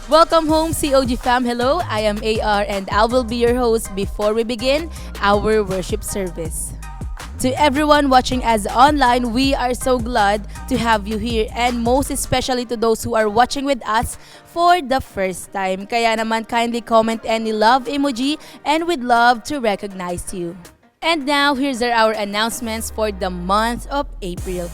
Welcome home, COG fam. Hello, I am AR and I will be your host before we begin our worship service. To everyone watching us online, we are so glad to have you here and most especially to those who are watching with us for the first time. Kaya naman kindly comment any love emoji and we'd love to recognize you. And now, here's our announcements for the month of April.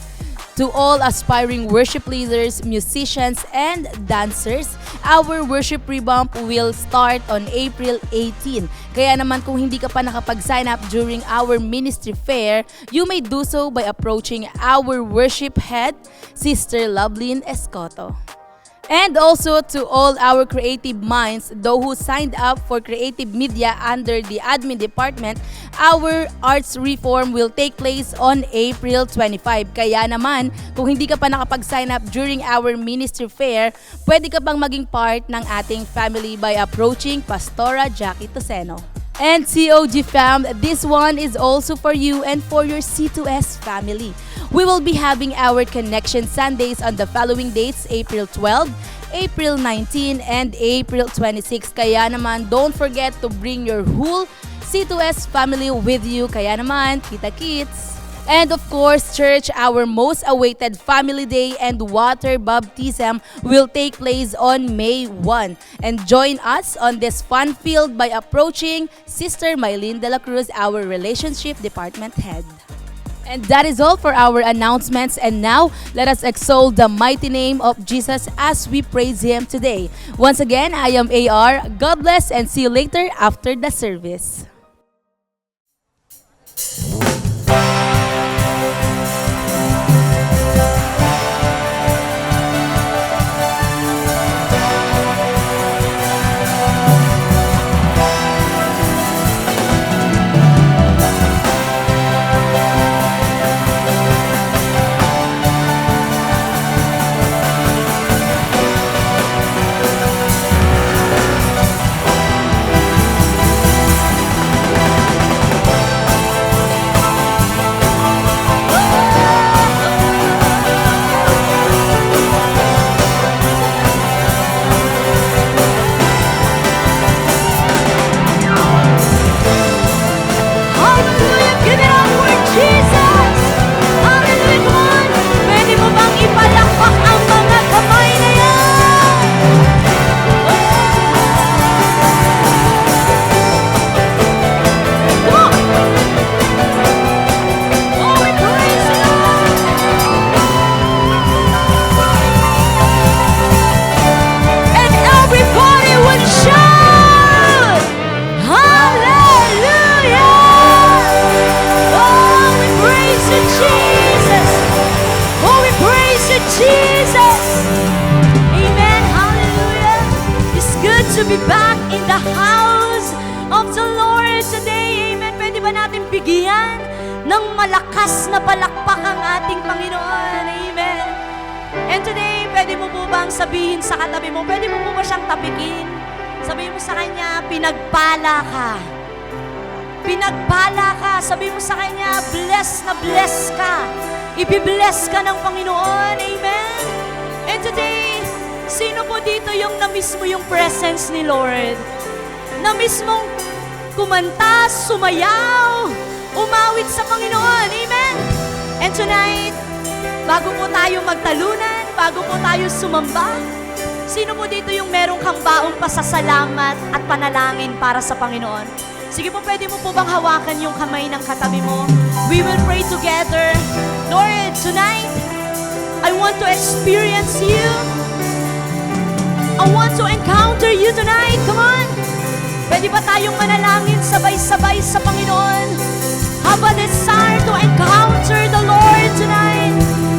To all aspiring worship leaders, musicians, and dancers, our worship revamp will start on April 18. Kaya naman kung hindi ka pa nakapag-sign up during our ministry fair, you may do so by approaching our worship head, Sister Lovelyn Escoto. And also to all our creative minds, those who signed up for creative media under the admin department, our arts reform will take place on April 25. Kaya naman, kung hindi ka pa nakapag-sign up during our ministry fair, pwede ka bang maging part ng ating family by approaching Pastora Jackie Toseno. And COG fam, this one is also for you and for your C2S family. We will be having our Connection Sundays on the following dates, April 12, April 19, and April 26. Kaya naman, don't forget to bring your whole C2S family with you. Kaya naman, kita-kits! And of course, church, our most awaited Family Day and Water Baptism will take place on May 1. And join us on this fun field by approaching Sister Mylene de la Cruz, our Relationship Department Head. And that is all for our announcements. And now, let us exalt the mighty name of Jesus as we praise Him today. Once again, I am AR. God bless and see you later after the service. To be back in the house of the Lord today. Amen. Pwede ba natin bigyan ng malakas na palakpak ang ating Panginoon? Amen. And today, pwede mo po bang sabihin sa katabi mo, pwede mo po ba siyang tapikin? Sabihin mo sa kanya, pinagpala ka. Pinagpala ka. Sabihin mo sa kanya, bless na bless ka. Ibibless ka ng Panginoon. Amen. And today, sino po dito yung na-miss mo yung presence ni Lord? Na-miss mong kumanta, sumayaw, umawit sa Panginoon. Amen? And tonight, bago po tayo magtalunan, bago po tayo sumamba, sino po dito yung merong kang baong pasasalamat at panalangin para sa Panginoon? Sige po, pwede mo po bang hawakan yung kamay ng katabi mo? We will pray together. Lord, tonight, I want to experience you. I want to encounter you tonight. Come on. Pwede ba tayong manalangin sabay-sabay sa Panginoon? Have a desire to encounter the Lord tonight.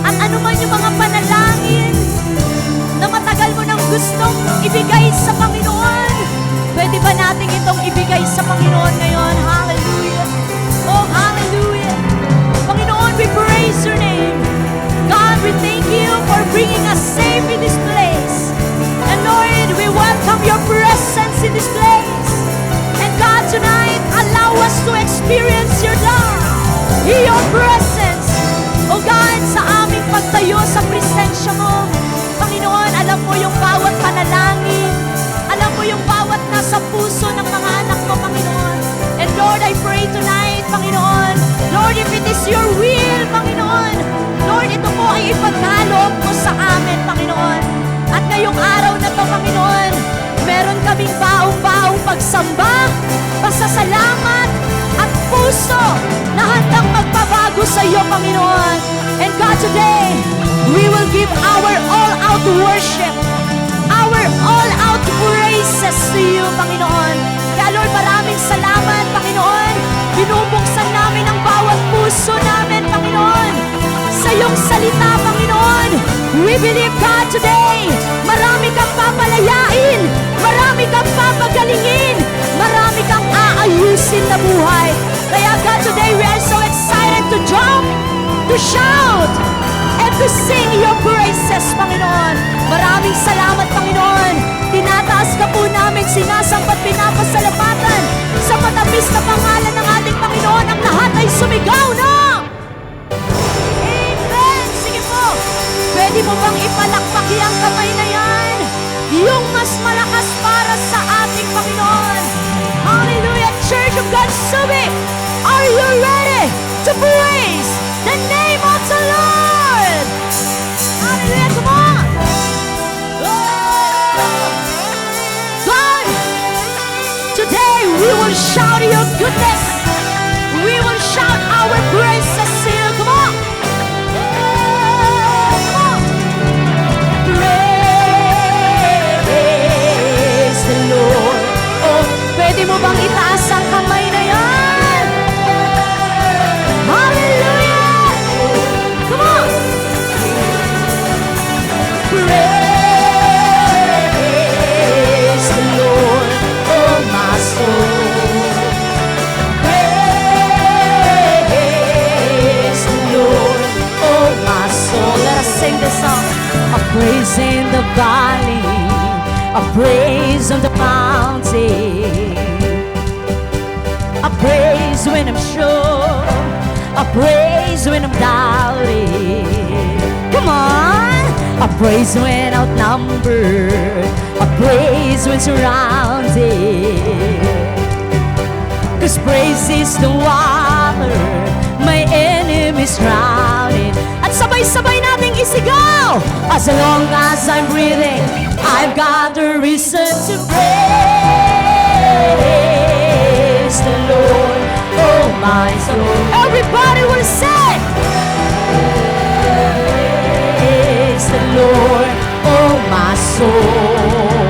At ano man yung mga panalangin na matagal mo nang gustong ibigay sa Panginoon, pwede ba natin itong ibigay sa Panginoon ngayon? Hallelujah. Oh, hallelujah. Panginoon, we praise your name. God, we thank you for bringing us safe in this place. And Lord, we welcome your presence in this place. And God, tonight, allow us to experience your love, your presence. O God, sa aming pagtayo sa presensya mo, Panginoon, alam mo yung bawat panalangin, aming baong-baong pagsamba, pasasalamat, at puso na handang magpabago sa iyo, Panginoon. And God, today, we will give our all-out worship, our all-out praises to you, Panginoon. Kaya Lord, maraming salamat, Panginoon. Binubuksan namin ang bawat puso namin, Panginoon, sa iyong salita, Panginoon. We believe, God, today, marami kang papalayain, marami kang papagalingin, marami kang aayusin na buhay. Kaya God, today, we are so excited to jump, to shout, and to sing your praises, Panginoon. Maraming salamat, Panginoon. Tinataas ka po namin, sinasampat, pinapasalamatan sa matamis na pangalan ng ating Panginoon. Ang lahat ay sumigaw na Amen! Sige po, pwede mo bang ipalakpak ang kamay na yan? Yung mas malakas para sa ating Panginoon. Hallelujah! Church of God, Subic, are you ready to praise the name of the Lord? Hallelujah! Come on! God, today we will shout your goodness. We will shout our praises to you. Come on! Come on! Praise the Lord. Oh, pwede mo bang itaas ang kamay na yan? Hallelujah! Come on! Praise the Lord, oh my soul. Praise the Lord, oh my soul. Let us sing this song. A praise in the valley, a praise on the mountain, a praise when I'm sure, a praise when I'm doubting. Come on! A praise when outnumbered, a praise when surrounded. 'Cause praise is the water my enemies drowning. At sabay-sabay nating isigaw. As long as I'm breathing, I've got a reason to praise the Lord, oh my soul. Everybody will say, praise the Lord, oh my soul.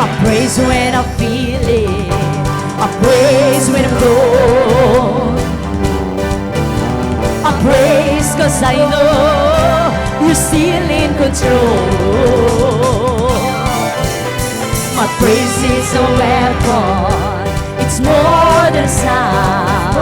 I praise when I feel it, I praise when I'm low. I praise 'cause I know you're still in control. My praise is a weapon, it's more than sound.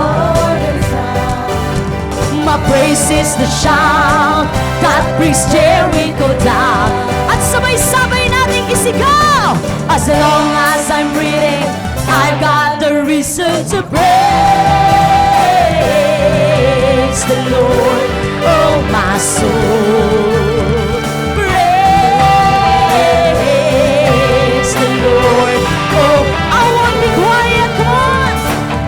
My praise is the shout that brings Jericho down. At sabay-sabay nating isigaw. As long as I'm breathing, I've got the reason to praise the Lord, oh my soul. Praise the Lord, oh, I won't be quiet, come on.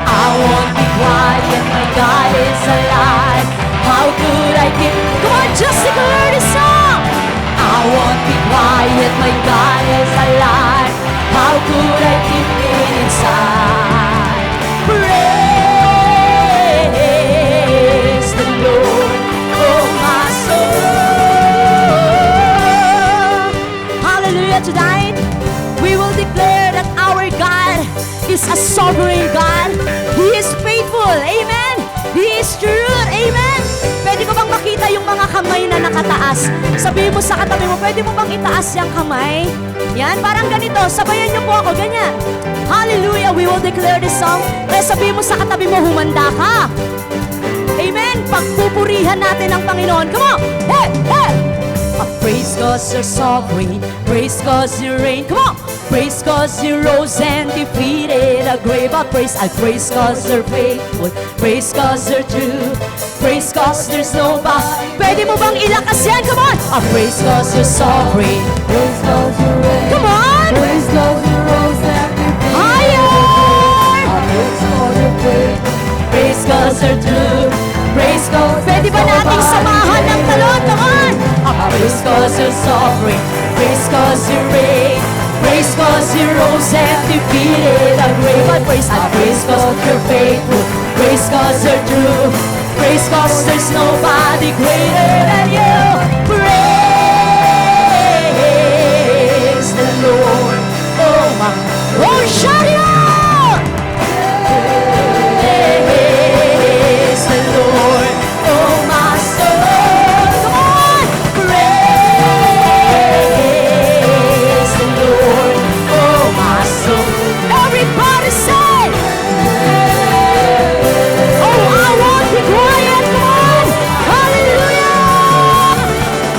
I won't be quiet, my God is alive. How could I keep, come on, just sing a this song. I won't be quiet, my God is alive. How could I keep it inside? Praise the Lord, oh my soul. Hallelujah. Tonight, we will declare that our God is a sovereign God. He is faithful. Amen. He is true. Amen. Pwede mo bang makita yung mga kamay na nakataas? Sabihin mo sa katabi mo, pwede mo bang itaas yung kamay? Yan, parang ganito. Sabayan niyo po ako, ganyan. Hallelujah, we will declare this song. Kaya sabihin mo sa katabi mo, humanda ka. Amen. Pagpupurihan natin ang Panginoon. Come on. Hey, hey. Praise 'cause you're sovereign. Praise 'cause you reign. Come on. Praise 'cause you rose and defeated a grave. I praise 'cause you're faithful. Praise 'cause you're true. Praise 'cause there's nobody. Pwede mo bang ilakas yan? Come on. I praise 'cause you're sovereign. Praise 'cause you reign. Come on. Praise 'cause you rose and defeated. Higher. Praise 'cause you're faithful. Praise 'cause you're true. Praise 'cause. Pwede ba nating samahan ng talon? Come on. I praise 'cause you're sovereign. Praise 'cause you reign. Praise 'cause He rose and defeated the grave. But praise God, praise cause you're faithful, praise cause you're true, praise cause there's nobody greater than you. Praise the Lord. Oh my, oh shout it out! Praise the Lord. Oh my soul, come on! Praise the Lord. Oh my soul. Everybody say, oh I won't be quiet, come on! Hallelujah!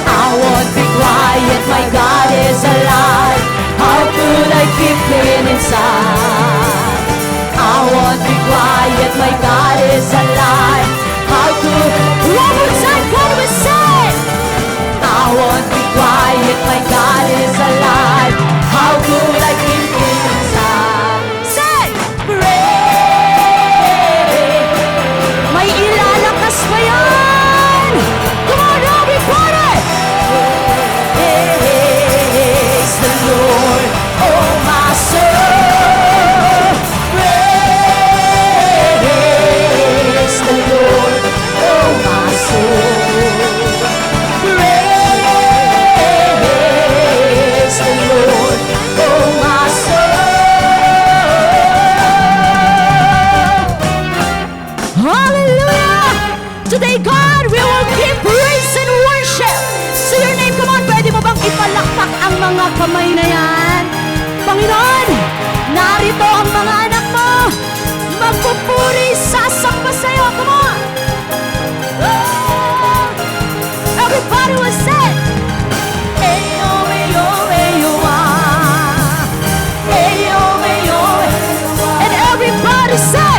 I won't be quiet, my God is alive. How could I keep him inside? I won't be quiet, my God is alive. How could, one more time, can we say? I won't be quiet, my God is alive. How could I keep him inside? Say, pray. May ilalakas pa yan. Come on, everybody. Praise the Lord, oh my soul. Praise the Lord, oh my soul. Praise the Lord, oh my soul. Hallelujah! Today, God, we will give praise and worship to your name. Come on, pwede mo bang ipalakpak ang mga kamay na yan? Panginoon, narito ang mga anak mo. Magpupuri, sasamba sa'yo. Come on! Oh! Everybody will say, Ayo, ayo, ayo, ah. Ayo, ayo, ayo, ah. And everybody say,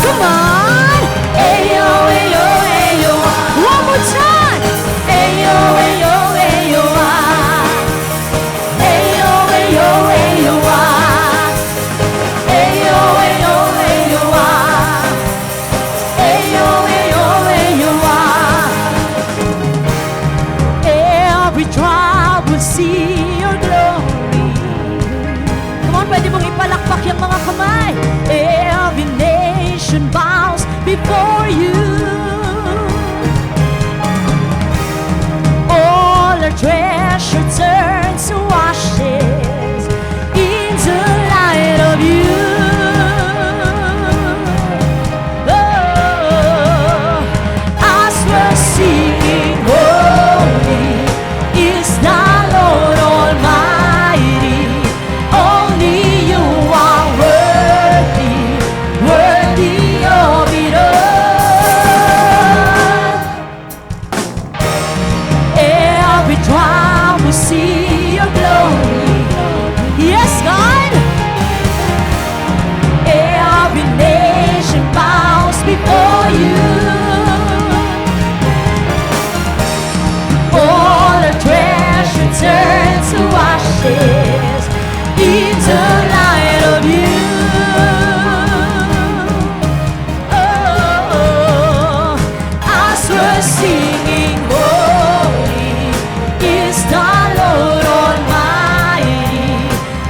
come on! Ayo, ayo, ayo, ah. One more time! Ayo, ayo, ayo, ah. Ayo, ayo, ayo, ah. Ayo, ayo, ayo, ah. Ayo, ayo, ayo, ah. Every tribe will see your glory. Come on, pwede mong ipalakpak yung mga kamay. Every nation bows before you. All our treasure turns to ashes in the light of you. Oh, as we're singing, holy is the Lord Almighty. Only you are worthy, worthy of it all. Every tribe will see your glory. Yes, God. Every nation bows before you. All our treasure turns to ashes in the light of you. Oh, as we're singing, holy is the Lord Almighty.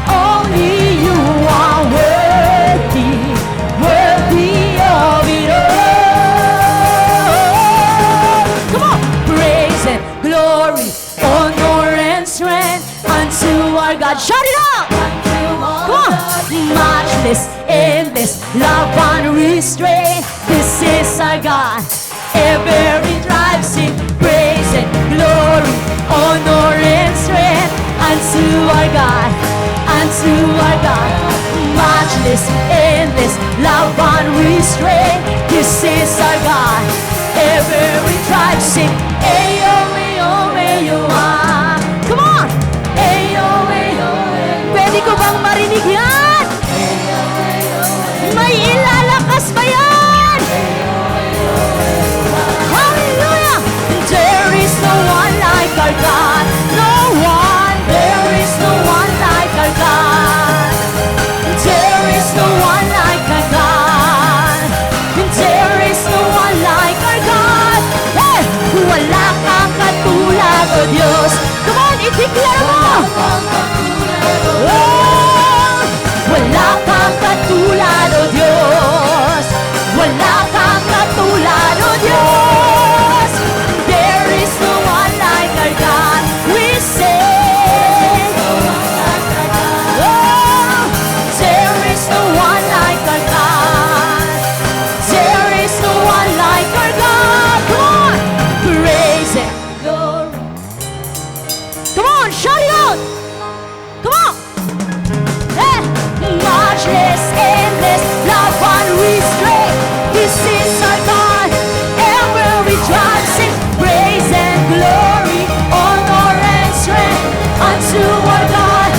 Only you are worthy, worthy of it all. Come on, praise and glory, honor and strength unto our God. Shout it out! Come on, matchless, endless, love unrestrained. This is our God. Every tribe sing praise and glory, honor and strength unto our God, unto our God. Matchless, endless, love unrestrained. This is our God. Every tribe sing, ayo, ayo, ayo, ah. Come on, ayo, ayo, ayo. Pwede ko bang marinig yan? May ilalakas pa yan? Hallelujah! There is no one like our God. No one. There is no one like our God. There is no one like our God. There is no one like our God. Hey! Wala kang katulad, O Diyos. Come on, i-declare mo! katulad, O Diyos. Wala kang katulad, O Diyos. There is no one like our God. We sing. Oh, there is no one like our God. There is no one like our God. Come on, praise it. Glory. Come on, shout it out. Come on. Eh, matchless, endless, love unrestrained. This is our God. Ever we try to sing praise and glory, honor and strength unto our God,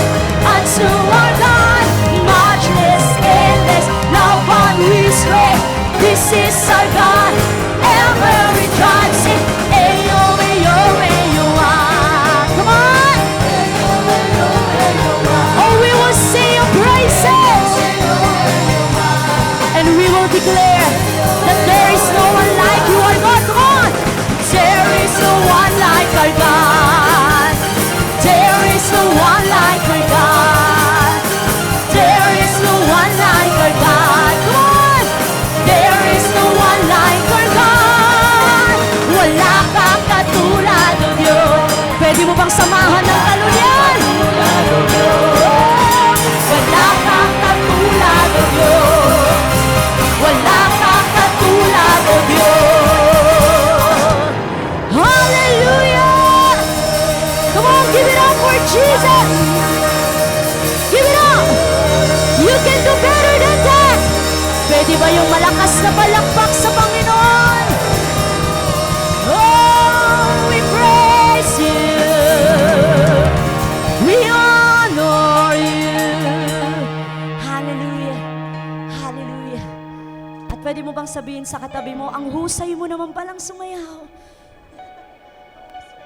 unto our God. Matchless, endless, love unrestrained. This is our God. Ever we try to sing ayo, ayo, ayo, ah. Come on. Oh, we will sing your praises. And we will declare that there is no one like you, our God. Come on. There is no one like our God. There is no one like our God. There is no one like our God. Come on. There is no one like our God. Wala kang katulad, O Diyos. Pwede mo bang samahan ng talon yan? Wala kang katulad, O Diyos. Wala kang katulad, O Diyos. Hallelujah! Come on, give it up for Jesus! Give it up! You can do better than that! Pwede ba yung malakas na palakpak sa Panginoon? Oh, we praise you! We honor you! Hallelujah! Hallelujah! At pwede mo bang sabihin sa katabi mo, ang husay mo naman palang sumayaw.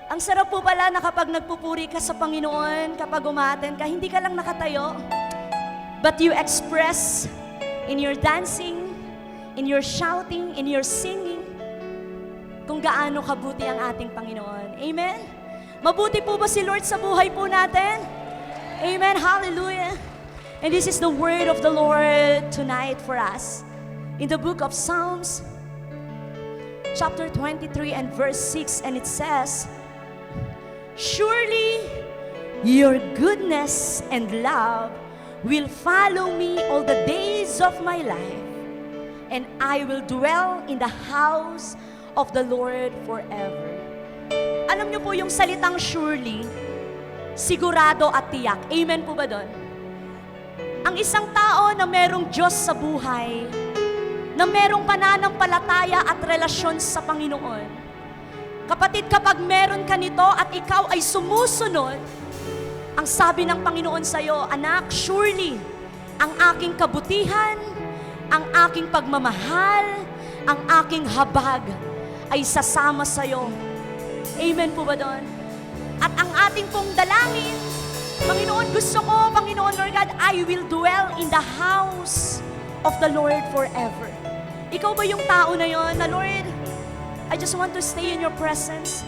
Ang sarap po pala na kapag nagpupuri ka sa Panginoon, kapag umaten ka, hindi ka lang nakatayo, but you express in your dancing, in your shouting, in your singing, kung gaano kabuti ang ating Panginoon. Amen? Mabuti po ba si Lord sa buhay po natin? Amen. Hallelujah. And this is the word of the Lord tonight for us. In the book of Psalms, chapter 23 and verse 6, and it says, surely your goodness and love will follow me all the days of my life, and I will dwell in the house of the Lord forever. Alam niyo po yung salitang surely, sigurado at tiyak. Amen po ba doon? Ang isang tao na merong Diyos sa buhay, na merong pananampalataya at relasyon sa Panginoon. Kapatid, kapag meron ka nito at ikaw ay sumusunod, ang sabi ng Panginoon sa iyo, anak, surely, ang aking kabutihan, ang aking pagmamahal, ang aking habag ay sasama sa iyo. Amen po ba doon? At ang ating pong dalangin, Panginoon, gusto ko, Panginoon, Lord God, I will dwell in the house of the Lord forever. Ikaw ba yung tao na yon na, Lord, I just want to stay in your presence.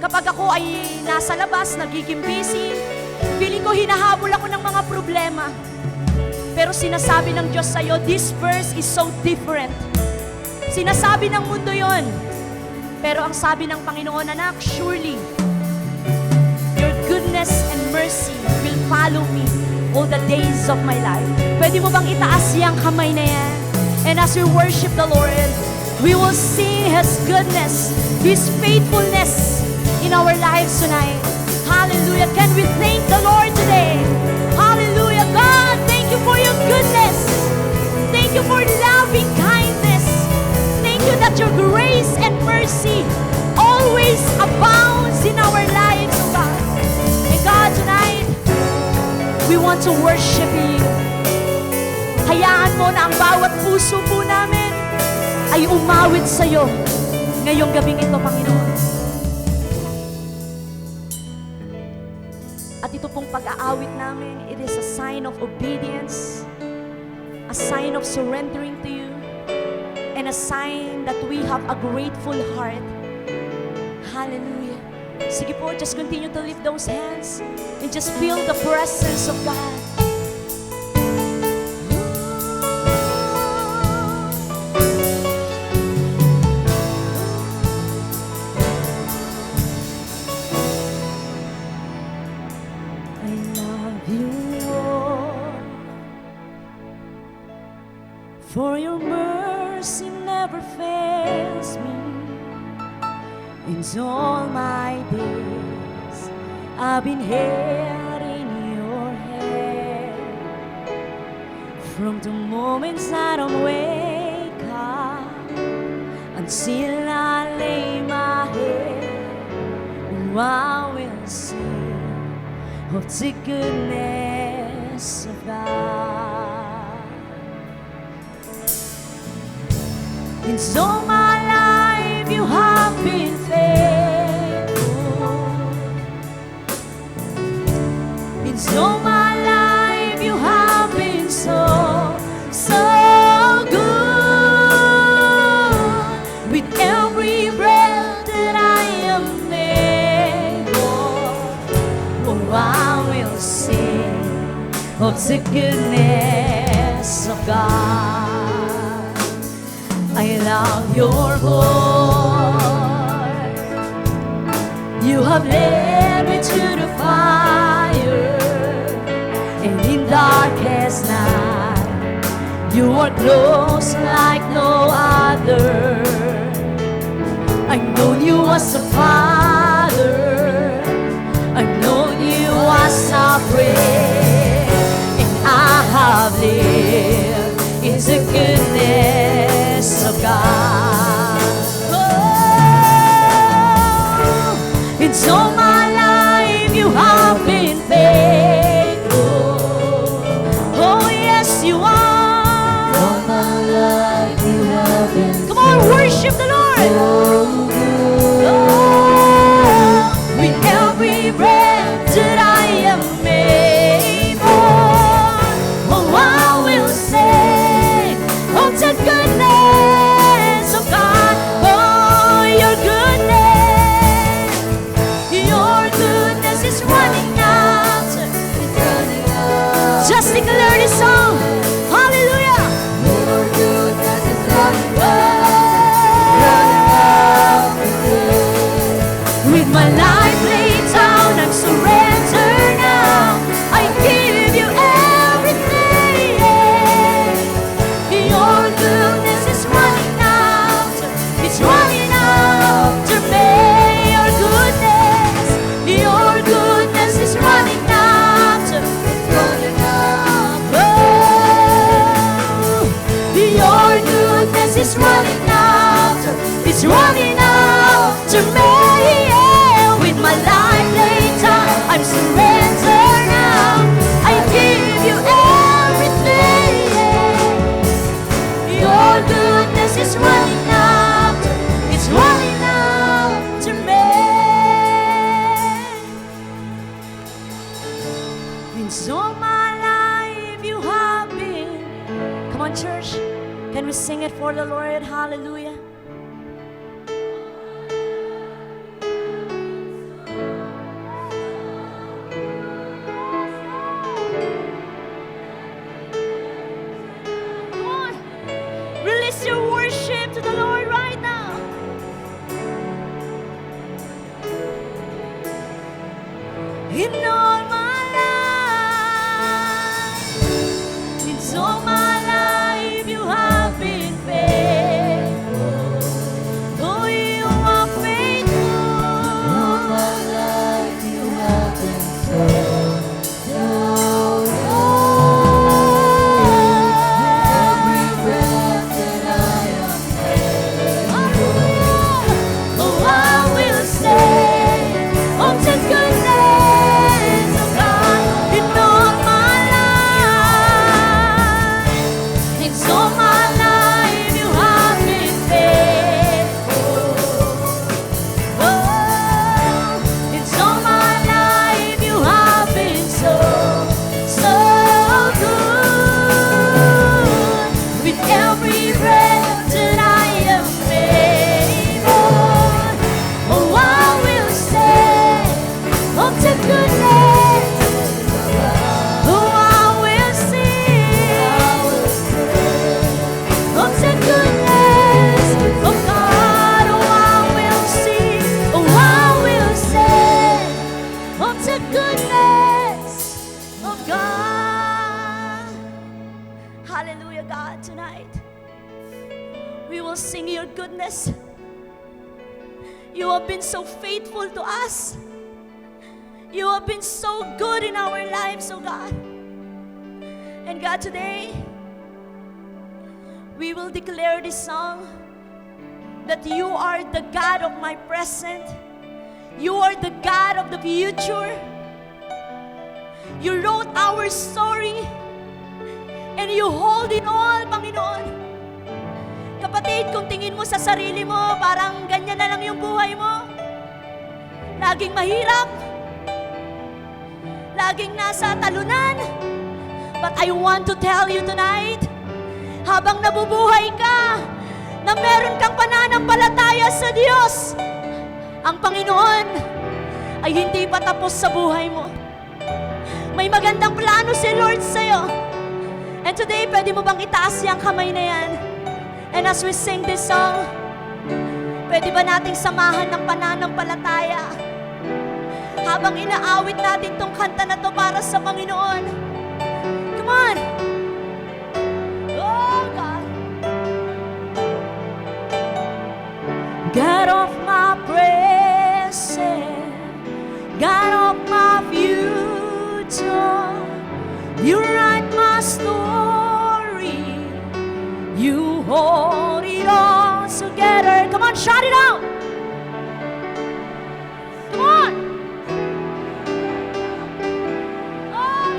Kapag ako ay nasa labas, nagiging busy, feeling ko hinahabol ako ng mga problema. Pero sinasabi ng Diyos sa'yo, this verse is so different. Sinasabi ng mundo yon. Pero ang sabi ng Panginoon, anak, surely, your goodness and mercy will follow me all the days of my life. Pwede mo bang itaas yung kamay na yan? And as we worship the Lord, we will sing His goodness, His faithfulness in our lives tonight. Hallelujah. Can we thank the Lord today? Hallelujah. God, thank you for your goodness. Thank you for loving kindness. Thank you that your grace and mercy always abounds in our lives, oh God. And God, tonight, we want to worship you. Hayaan mo na ang bawat puso po namin ay umawit sa iyo ngayong gabing ito, Panginoon. At ito pong pag-aawit namin, it is a sign of obedience, a sign of surrendering to you, and a sign that we have a grateful heart. Hallelujah. Sige po, just continue to lift those hands and just feel the presence of God. you, Lord. For your mercy never fails me. In all my days, I've been held in your hand. From the moments that I wake up until I lay my head, oh, I will sing of the goodness of God. In all my life you have been faithful. In all my life you have been so, so good. With every breath that I am able, oh, I will sing of the goodness of God. I love your voice. You have led me to the fire, and in darkest night, you are close like no other. I know you as a father, I know you as a friend, and I have lived in the goodness of God. Oh, it's all my life you have been faithful. Oh, yes, you are. All my life you have been Come on, worship the Lord. so good. Oh, with every breath that I am able, oh, I will sing of the goodness of God. Oh, your goodness is running out. It's running out. Just declare this song. Hallelujah. Your goodness is running out. Running out today. With my life laid down, I'm surrendered now. I give you everything. Your goodness is running out. It's running out to me. Your goodness is running out. It's running out. Oh, your goodness is running out. It's running out to me. With my life laid down, I'm surrendered now. I give you everything. Your goodness is running out. It's running out to me. In all my life you have been. Come on, church. Can we sing it for the Lord? Hallelujah. Come on. Release your worship to the Lord right now. In all my life, in all my life, you have been faithful. Oh, you are faithful. All my life you have been so, so good. Every breath that I am Hallelujah. Oh, I will sing of the goodness of God in all my life. In all my life, you have been faithful. Oh, in all my life, you have been so, so good. With every breath that I am able, oh, I will sing of the goodness. Oh, I will sing of the goodness of God. Oh, I will sing. Oh, I will sing of the goodness of God. Hallelujah, God, tonight. We will sing your goodness. You have been so faithful to us. You have been so good in our lives, oh God. And God, today, we will declare this song that you are the God of my present. You are the God of the future. You wrote our story and you hold it all, Panginoon. Kapatid, kung tingin mo sa sarili mo, parang ganyan na lang yung buhay mo. Laging mahirap. Laging nasa talunan. But I want to tell you tonight, habang nabubuhay ka, na meron kang pananampalataya sa Diyos, ang Panginoon ay hindi pa tapos sa buhay mo. May magandang plano si Lord sa'yo. And today, pwede mo bang itaas yung kamay na yan? And as we sing this song, pwede ba nating samahan ng pananampalataya? Habang inaawit natin tong kanta na to para sa Panginoon. Come on! Oh, God! God of my present, God of my future, you write my story, you hold it all together. Come on, shout it out! Come on! Oh,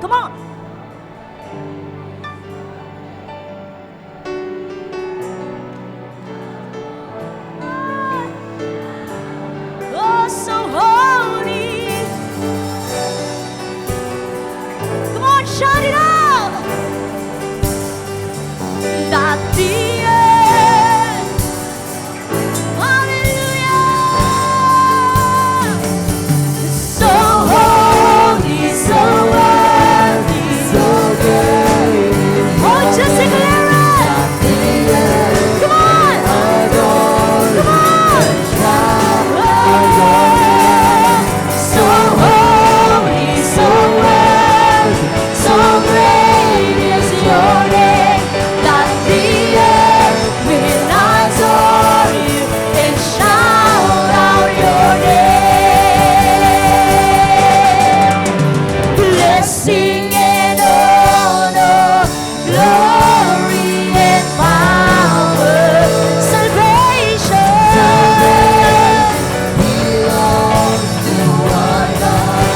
Come on! Oh, so holy! Come on, shout it out! That the earth, hallelujah! So holy, so worthy, So great, oh, just declare it! Come on! Come on! So holy, so worthy, so great is your name, that the earth will adore you and shout out your name. Blessing and honor, glory and power, salvation. belongs to our God.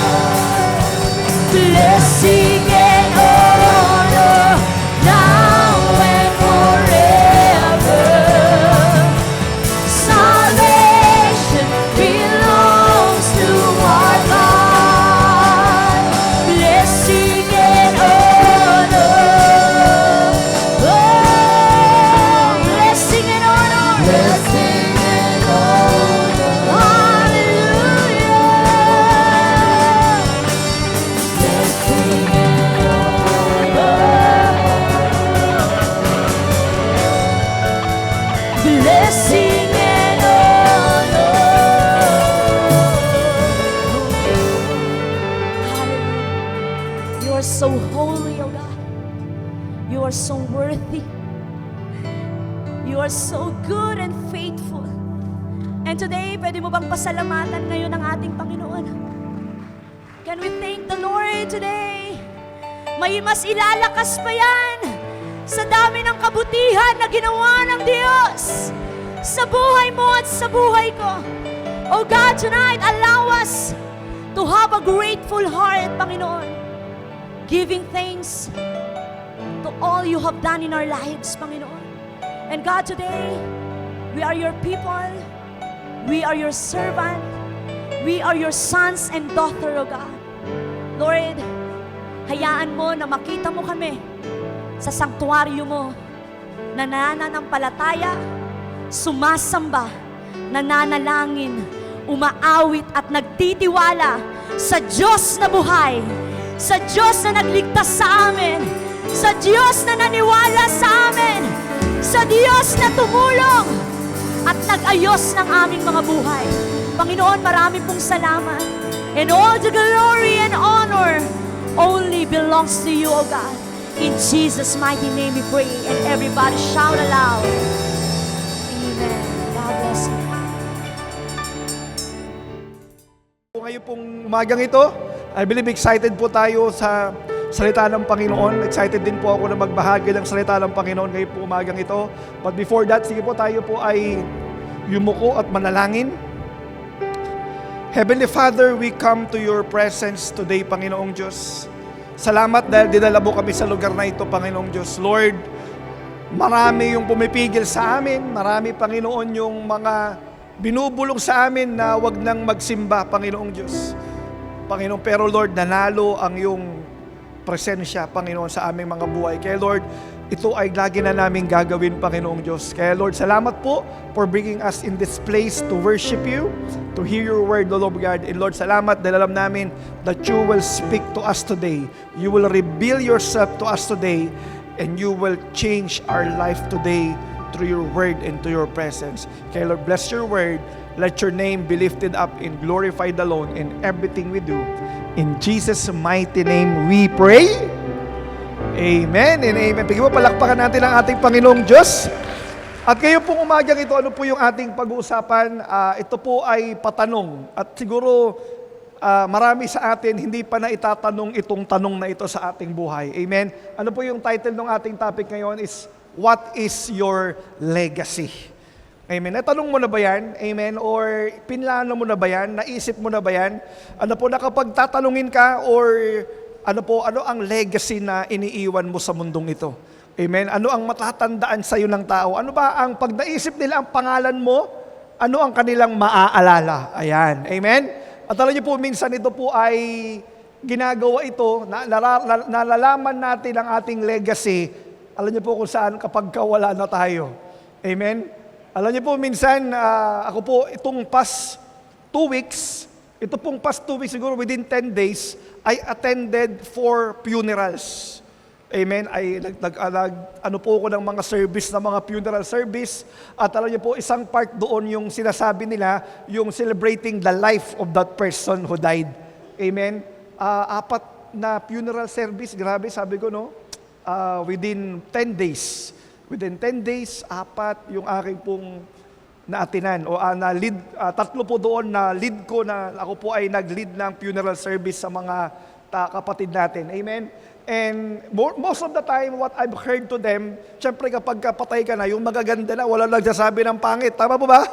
Blessing and honor, now and forever. Salvation belongs to our God. Blessing and honor, oh, blessing and honor, Blessing and honor, hallelujah. blessing and Blessing and honor. Hallelujah. You are so holy, O God. You are so worthy. You are so good and faithful. And today, pwede mo bang pasalamatan ngayon ang ating Panginoon? Can we thank the Lord today? May mas ilalakas pa yan sa dami ng kabutihan na ginawa ng Diyos sa buhay mo at sa buhay ko. Oh God, tonight, allow us to have a grateful heart, Panginoon. Giving thanks to all you have done in our lives, Panginoon. And God, today, we are your people. We are your servant. We are your sons and daughter, O God. Lord, hayaan mo na makita mo kami sa sanktuaryo mo, nananampalataya, sumasamba, nananalangin, umaawit at nagtitiwala sa Diyos na buhay, sa Diyos na nagligtas sa amin, sa Diyos na naniwala sa amin, sa Diyos na tumulong at nag-ayos ng aming mga buhay. Panginoon, marami pong salamat. And all the glory and honor only belongs to you, O God. In Jesus' mighty name we pray. And everybody shout aloud. Amen. God bless you. Ngayon pong umagang ito, I believe excited po tayo sa salita ng Panginoon. Excited din po ako na magbahagi ng salita ng Panginoon ngayon po umagang ito. But before that, sige po tayo po ay yumuko at manalangin. Heavenly Father, we come to your presence today, Panginoong Diyos. Salamat dahil dinala mo kami sa lugar na ito, Panginoong Diyos. Lord, marami yung pumipigil sa amin. Marami, Panginoon, yung mga binubulong sa amin na wag nang magsimba, Panginoong Diyos. Panginoon, pero Lord, nanalo ang iyong presensya, Panginoon, sa aming mga buhay. Kaya Lord, ito ay lagi na namin gagawin, Panginoong Diyos. Kaya Lord, salamat po for bringing us in this place to worship you, to hear your word, O Lord God. And Lord, salamat dahil alam namin that you will speak to us today. You will reveal yourself to us today, and you will change our life today through your word and to your presence. Kaya Lord, bless your word. Let your name be lifted up and glorified alone in everything we do. In Jesus' mighty name we pray. Amen and amen. Bigyan mo palakpakan natin ang ating Panginoong Diyos. At ngayon pong umagang ito, ano po yung ating pag-uusapan? Ito po ay patanong. At siguro marami sa atin hindi pa na itatanong itong tanong na ito sa ating buhay. Amen. Ano po yung title ng ating topic ngayon is, what is your legacy? Amen. Natanong mo na ba yan? Amen. Or pinlano mo na ba yan? Naisip mo na ba yan? Ano po na kapag tatanungin ka or ano ang legacy na iniiwan mo sa mundong ito? Amen? Ano ang matatandaan sa iyo ng tao? Ano ba ang pag naisip nila ang pangalan mo? Ano ang kanilang maaalala? Ayan. Amen? At alam niyo po, minsan ito po ay ginagawa ito, nalalaman natin ang ating legacy. Alam niyo po kung saan kapag wala na tayo. Amen? Alam niyo po, minsan, ako po, itong past 2 weeks, siguro within 10 days, I attended 4 funerals. Amen? Ay ano po ako ng mga service na mga funeral service. At alam niyo po, isang part doon yung sinasabi nila, yung celebrating the life of that person who died. Amen? 4 na funeral service, grabe, sabi ko, no? Within 10 days. Within 10 days, 4 yung aking pong naatinan. O na-lead, 3 po doon na lead ko na ako po ay nag-lead ng funeral service sa mga kapatid natin. Amen? And most of the time, what I've heard to them, syempre kapag patay ka na, yung magaganda na, wala nagsasabi ng pangit. Tama po ba?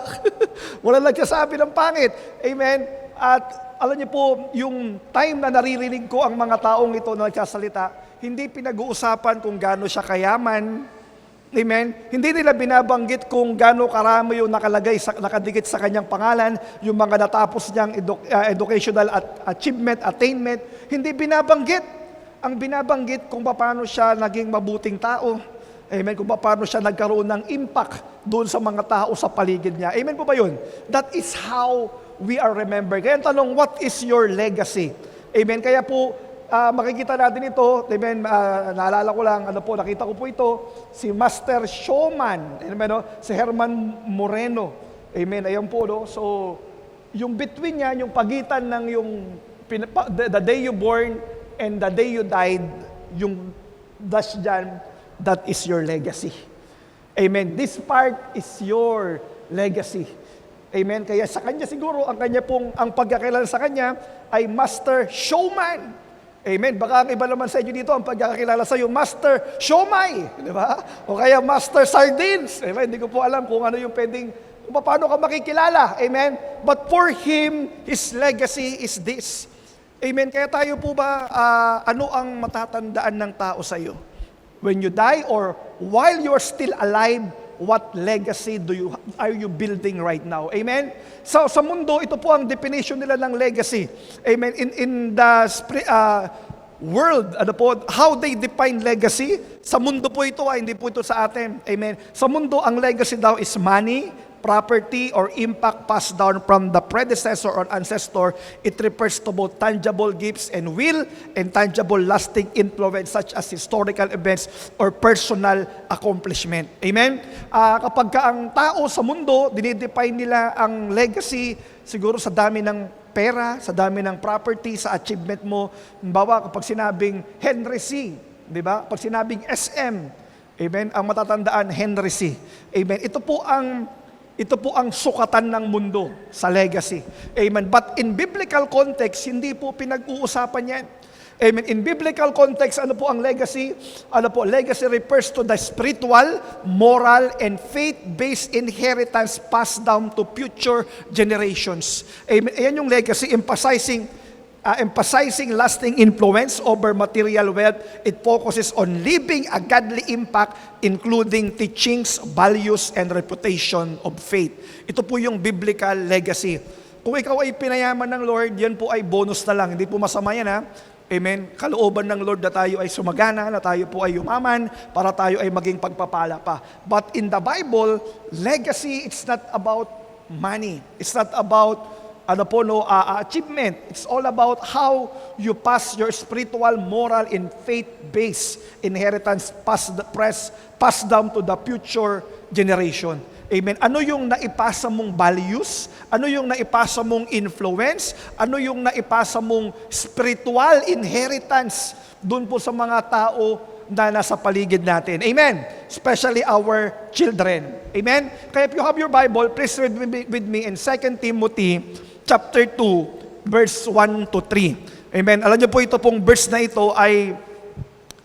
Wala nagsasabi ng pangit. Amen? At alam niyo po, yung time na naririnig ko ang mga taong ito na nagsasalita, hindi pinag-uusapan kung gaano siya kayaman. Amen? Hindi nila binabanggit kung gaano karami yung nakadikit sa kanyang pangalan, yung mga natapos niyang educational achievement, attainment. Hindi binabanggit. Ang binabanggit kung paano siya naging mabuting tao. Amen? Kung paano siya nagkaroon ng impact doon sa mga tao sa paligid niya. Amen po ba yun? That is how we are remembered. Kaya ang tanong, what is your legacy? Amen? Kaya po, makikita natin ito. Amen? Naalala ko lang, nakita ko po ito, si Master Showman. Amen? No? Si Herman Moreno. Amen? Ayan po. No? So, yung between niya, yung pagitan ng the day you born and the day you died, yung dash dyan, that is your legacy. Amen. This part is your legacy. Amen. Kaya sa kanya siguro, ang pagkakilala sa kanya ay Master Showman. Amen. Baka ang iba naman sa inyo dito, ang pagkakilala sa iyo, Master Showmay. Di ba? O kaya Master Sardines. Amen. Hindi ko po alam kung ano yung kung paano ka makikilala. Amen. But for him, his legacy is this. Amen. Kaya tayo po ba, ano ang matatandaan ng tao sa iyo? When you die or while you are still alive, what legacy are you building right now? Amen? So sa mundo, ito po ang definition nila ng legacy. Amen? In the world, how they define legacy, sa mundo po ito, hindi po ito sa atin. Amen? Sa mundo, ang legacy daw is money, property, or impact passed down from the predecessor or ancestor. It refers to both tangible gifts and tangible lasting influence such as historical events or personal accomplishment. Amen? Kapag ang tao sa mundo, dinidefine nila ang legacy siguro sa dami ng pera, sa dami ng property, sa achievement mo. Halimbawa, kapag sinabing Henry C., di ba? Pag sinabing SM, amen, ang matatandaan, Henry C. Amen. Ito po ang sukatan ng mundo sa legacy. Amen. But in biblical context, hindi po pinag-uusapan yan. Amen. In biblical context, ano po ang legacy? Legacy refers to the spiritual, moral, and faith-based inheritance passed down to future generations. Amen. Ayan yung legacy, emphasizing lasting influence over material wealth. It focuses on leaving a godly impact, including teachings, values, and reputation of faith. Ito po yung biblical legacy. Kung ikaw ay pinayaman ng Lord, yan po ay bonus na lang. Hindi po masama yan, ha? Amen. Kalooban ng Lord na tayo ay sumagana, na tayo po ay yumaman, para tayo ay maging pagpapala pa. But in the Bible, legacy, it's not about money. It's not about achievement. It's all about how you pass your spiritual, moral, and faith-based inheritance passed down to the future generation. Amen. Ano yung naipasa mong values? Ano yung naipasa mong influence? Ano yung naipasa mong spiritual inheritance doon po sa mga tao na nasa paligid natin? Amen. Especially our children. Amen. Kaya if you have your Bible, please read with me in 2 Timothy chapter 2, verse 1 to 3. Amen. Alam niyo po, ito pong verse na ito ay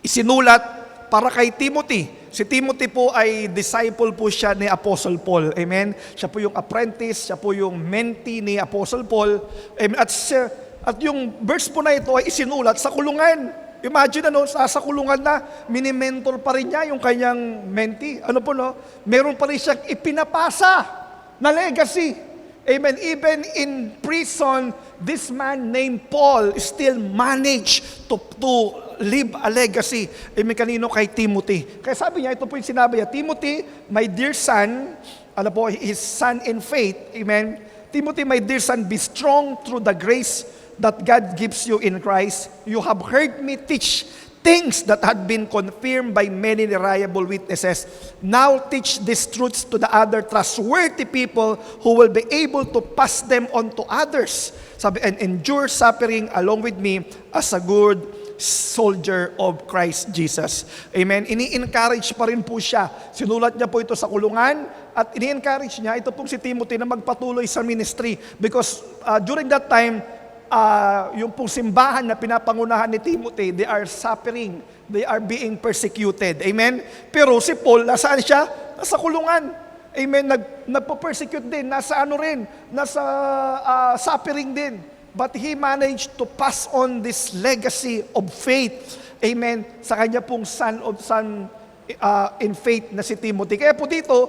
isinulat para kay Timothy. Si Timothy po ay disciple po siya ni Apostle Paul. Amen. Siya po yung apprentice, siya po yung mentee ni Apostle Paul. Amen. At At yung verse po na ito ay isinulat sa kulungan. Imagine sa kulungan na, mini-mentor pa rin niya yung kanyang mentee. Meron pa rin siyang ipinapasa na legacy. Amen. Even in prison, this man named Paul still managed to leave a legacy. Amen. Kanino? Kay Timothy. Kaya sabi niya, ito po yung sinabi niya, Timothy, my dear son, his son in faith. Amen. Timothy, my dear son, be strong through the grace that God gives you in Christ. You have heard me teach things that had been confirmed by many reliable witnesses. Now teach these truths to the other trustworthy people who will be able to pass them on to others. Sabi, and endure suffering along with me as a good soldier of Christ Jesus. Amen. Ini-encourage pa rin po siya. Sinulat niya po ito sa kulungan at ini-encourage niya ito pong si Timothy na magpatuloy sa ministry because during that time, yung pong simbahan na pinapangunahan ni Timothy, they are suffering, they are being persecuted. Amen? Pero si Paul, nasaan siya? Nasa kulungan. Amen? Nagpo-persecute din. Nasa suffering din. But he managed to pass on this legacy of faith. Amen? Sa kanya pong son in faith na si Timothy. Kaya po dito,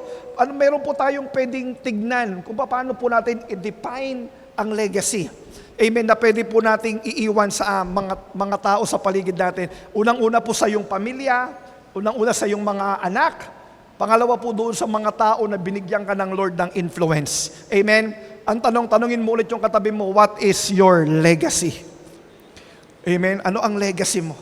meron po tayong pwedeng tignan kung paano po natin i-define ang legacy. Amen, na pwede po nating iiwan sa mga tao sa paligid natin. Unang-una po sa iyong pamilya, unang-una sa iyong mga anak, pangalawa po doon sa mga tao na binigyan ka ng Lord ng influence. Amen. Ang tanongin mo ulit yung katabi mo, what is your legacy? Amen. Ano ang legacy mo?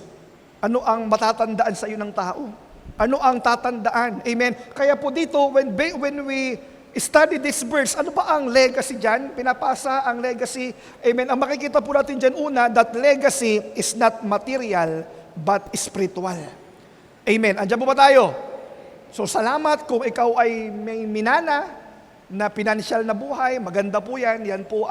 Ano ang matatandaan sa iyo ng tao? Ano ang tatandaan? Amen. Kaya po dito, when we study this verse, ano ba ang legacy dyan? Pinapasa ang legacy. Amen. Ang makikita po natin dyan una, that legacy is not material, but spiritual. Amen. Andiyan po ba tayo? So salamat kung ikaw ay may minana na financial na buhay, maganda po yan. Yan po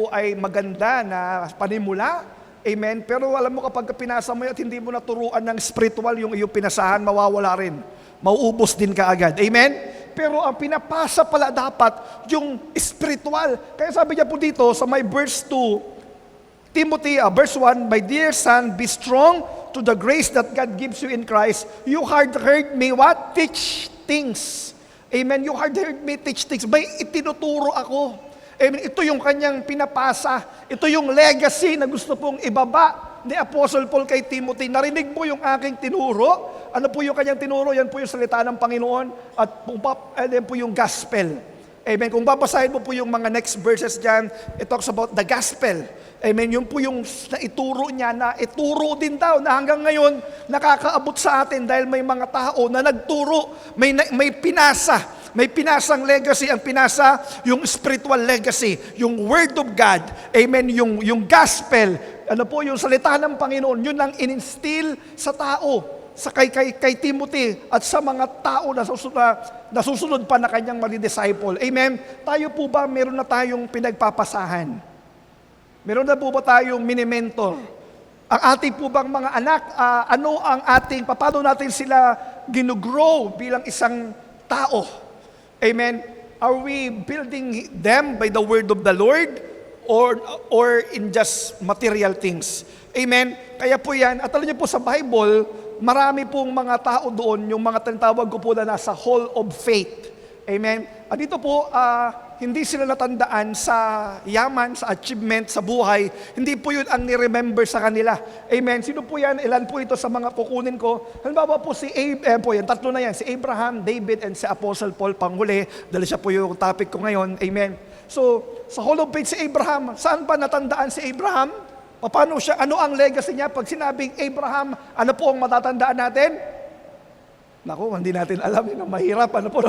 ay maganda na panimula. Amen. Pero alam mo kapag pinasa mo at hindi mo naturuan ng spiritual yung iyong pinasahan, mawawala rin. Mauubos din ka agad. Amen? Pero ang pinapasa pala dapat yung spiritual. Kaya sabi niya po dito sa my verse 2, Timothy, verse 1, my dear son, be strong to the grace that God gives you in Christ. You heard me what? Teach things. Amen? You heard me teach things. May itinuturo ako. Amen? Ito yung kanyang pinapasa. Ito yung legacy na gusto pong ibaba ni Apostle Paul kay Timothy. Narinig mo yung aking tinuro. Ano po yung kanyang tinuro? Yan po yung salita ng Panginoon at yan po yung gospel. Amen. Kung babasahin mo po yung mga next verses dyan, it talks about the gospel. Amen. Yun po yung naituro niya na ituro din daw na hanggang ngayon nakakaabot sa atin dahil may mga tao na nagturo, may pinasa. May pinasang legacy, ang pinasa, yung spiritual legacy, yung word of God, amen, yung gospel, ano po, yung salita ng Panginoon, yun ang in-instill sa tao, sa kay Timothy at sa mga tao na susunod pa na kanyang mali-disciple. Amen? Tayo po ba, meron na tayong pinagpapasahan? Meron na po ba tayong mini-mentor? Ang ating po bang mga anak, paano natin sila ginugrow bilang isang tao? Amen. Are we building them by the word of the Lord or in just material things? Amen. Kaya po yan, at alam niyo po sa Bible, marami pong mga tao doon, yung mga tinatawag ko po na nasa hall of faith. Amen. At dito po, hindi sila natandaan sa yaman, sa achievement, sa buhay. Hindi po yun ang ni-remember sa kanila. Amen. Sino po yan? Ilan po ito sa mga kukunin ko? Halimbawa po tatlo na yan. Si Abraham, David, and si Apostle Paul panghuli. Dahil siya po yung topic ko ngayon. Amen. So, sa Hall of Faith si Abraham, saan pa natandaan si Abraham? Paano siya? Ano ang legacy niya? Pag sinabing Abraham, ano po ang matatandaan natin? Naku, hindi natin alam. Mahirap. Ano po?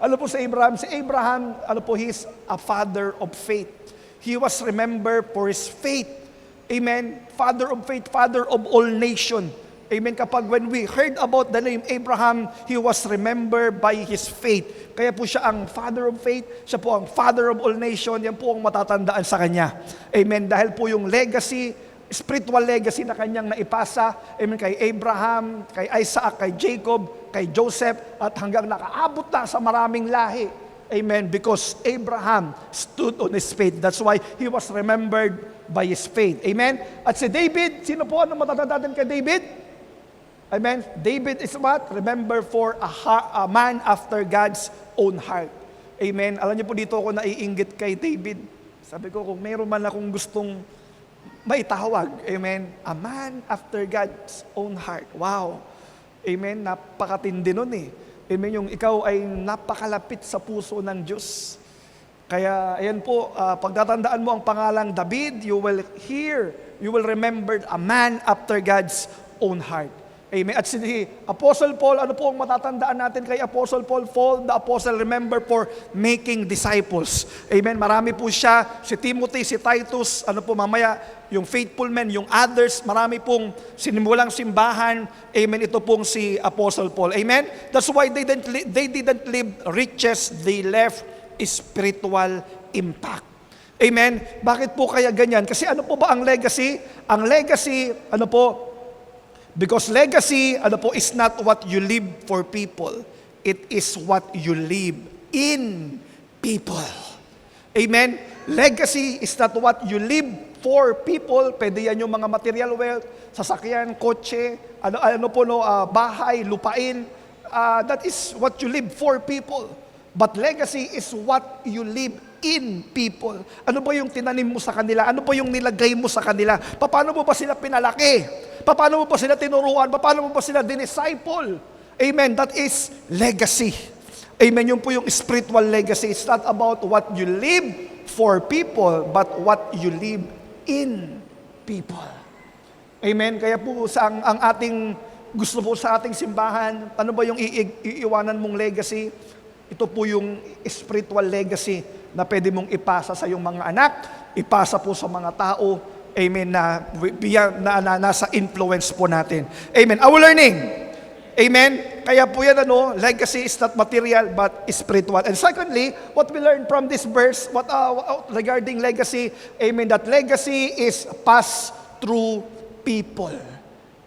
Ano po si Abraham? Si Abraham, he's a father of faith. He was remembered for his faith. Amen? Father of faith, father of all nation. Amen? Kapag when we heard about the name Abraham, he was remembered by his faith. Kaya po siya ang father of faith, siya po ang father of all nation, yan po ang matatandaan sa kanya. Amen? Dahil po yung legacy, spiritual legacy na kanyang naipasa, amen, kay Abraham, kay Isaac, kay Jacob, kay Joseph, at hanggang nakaabot na sa maraming lahi. Amen. Because Abraham stood on his faith. That's why he was remembered by his faith. Amen. At si David, sino po ang matatandaan kay David? Amen. David is what? Remember for a man after God's own heart. Amen. Alam niyo po dito ako naiinggit kay David. Sabi ko, kung meron man akong gustong maitawag, amen, a man after God's own heart. Wow. Amen. Napakatindi nun eh. Amen, yung ikaw ay napakalapit sa puso ng Diyos. Kaya, ayan po, pagtatandaan mo ang pangalang David, you will remember a man after God's own heart. Amen. At si Apostle Paul, ano po ang matatandaan natin kay Apostle Paul? Paul, the Apostle, remember for making disciples. Amen. Marami po siya, si Timothy, si Titus, ano po mamaya, yung faithful men, yung others, marami pong sinimulang simbahan. Amen. Ito pong si Apostle Paul. Amen. That's why they didn't live riches, they left spiritual impact. Amen. Bakit po kaya ganyan? Kasi ano po ba ang legacy? Ang legacy, ano po, because legacy, ano po, is not what you live for people. It is what you live in people. Amen? Legacy is not what you live for people. Pwede yan yung mga material wealth, sasakyan, kotse, bahay, lupain. That is what you live for people. But legacy is what you live in people. Ano ba yung tinanim mo sa kanila? Ano ba yung nilagay mo sa kanila? Paano mo ba sila pinalaki? Paano mo ba sila tinuruan? Paano mo ba sila dinisciple? Amen. That is legacy. Amen. Yun po yung spiritual legacy. It's not about what you live for people, but what you live in people. Amen. Kaya po ang ating gusto po sa ating simbahan, ano ba yung iiwanan mong legacy? Ito po yung spiritual legacy na pwede mong ipasa sa iyong mga anak, ipasa po sa mga tao, amen, na nasa influence po natin. Amen. Our learning. Amen. Kaya po yan, legacy is not material but spiritual. And secondly, what we learn from this verse, regarding legacy, amen, that legacy is passed through people.